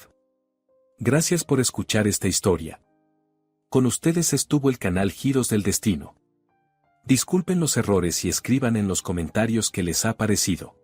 Gracias por escuchar esta historia. Con ustedes estuvo el canal Giros del Destino. Disculpen los errores y escriban en los comentarios qué les ha parecido.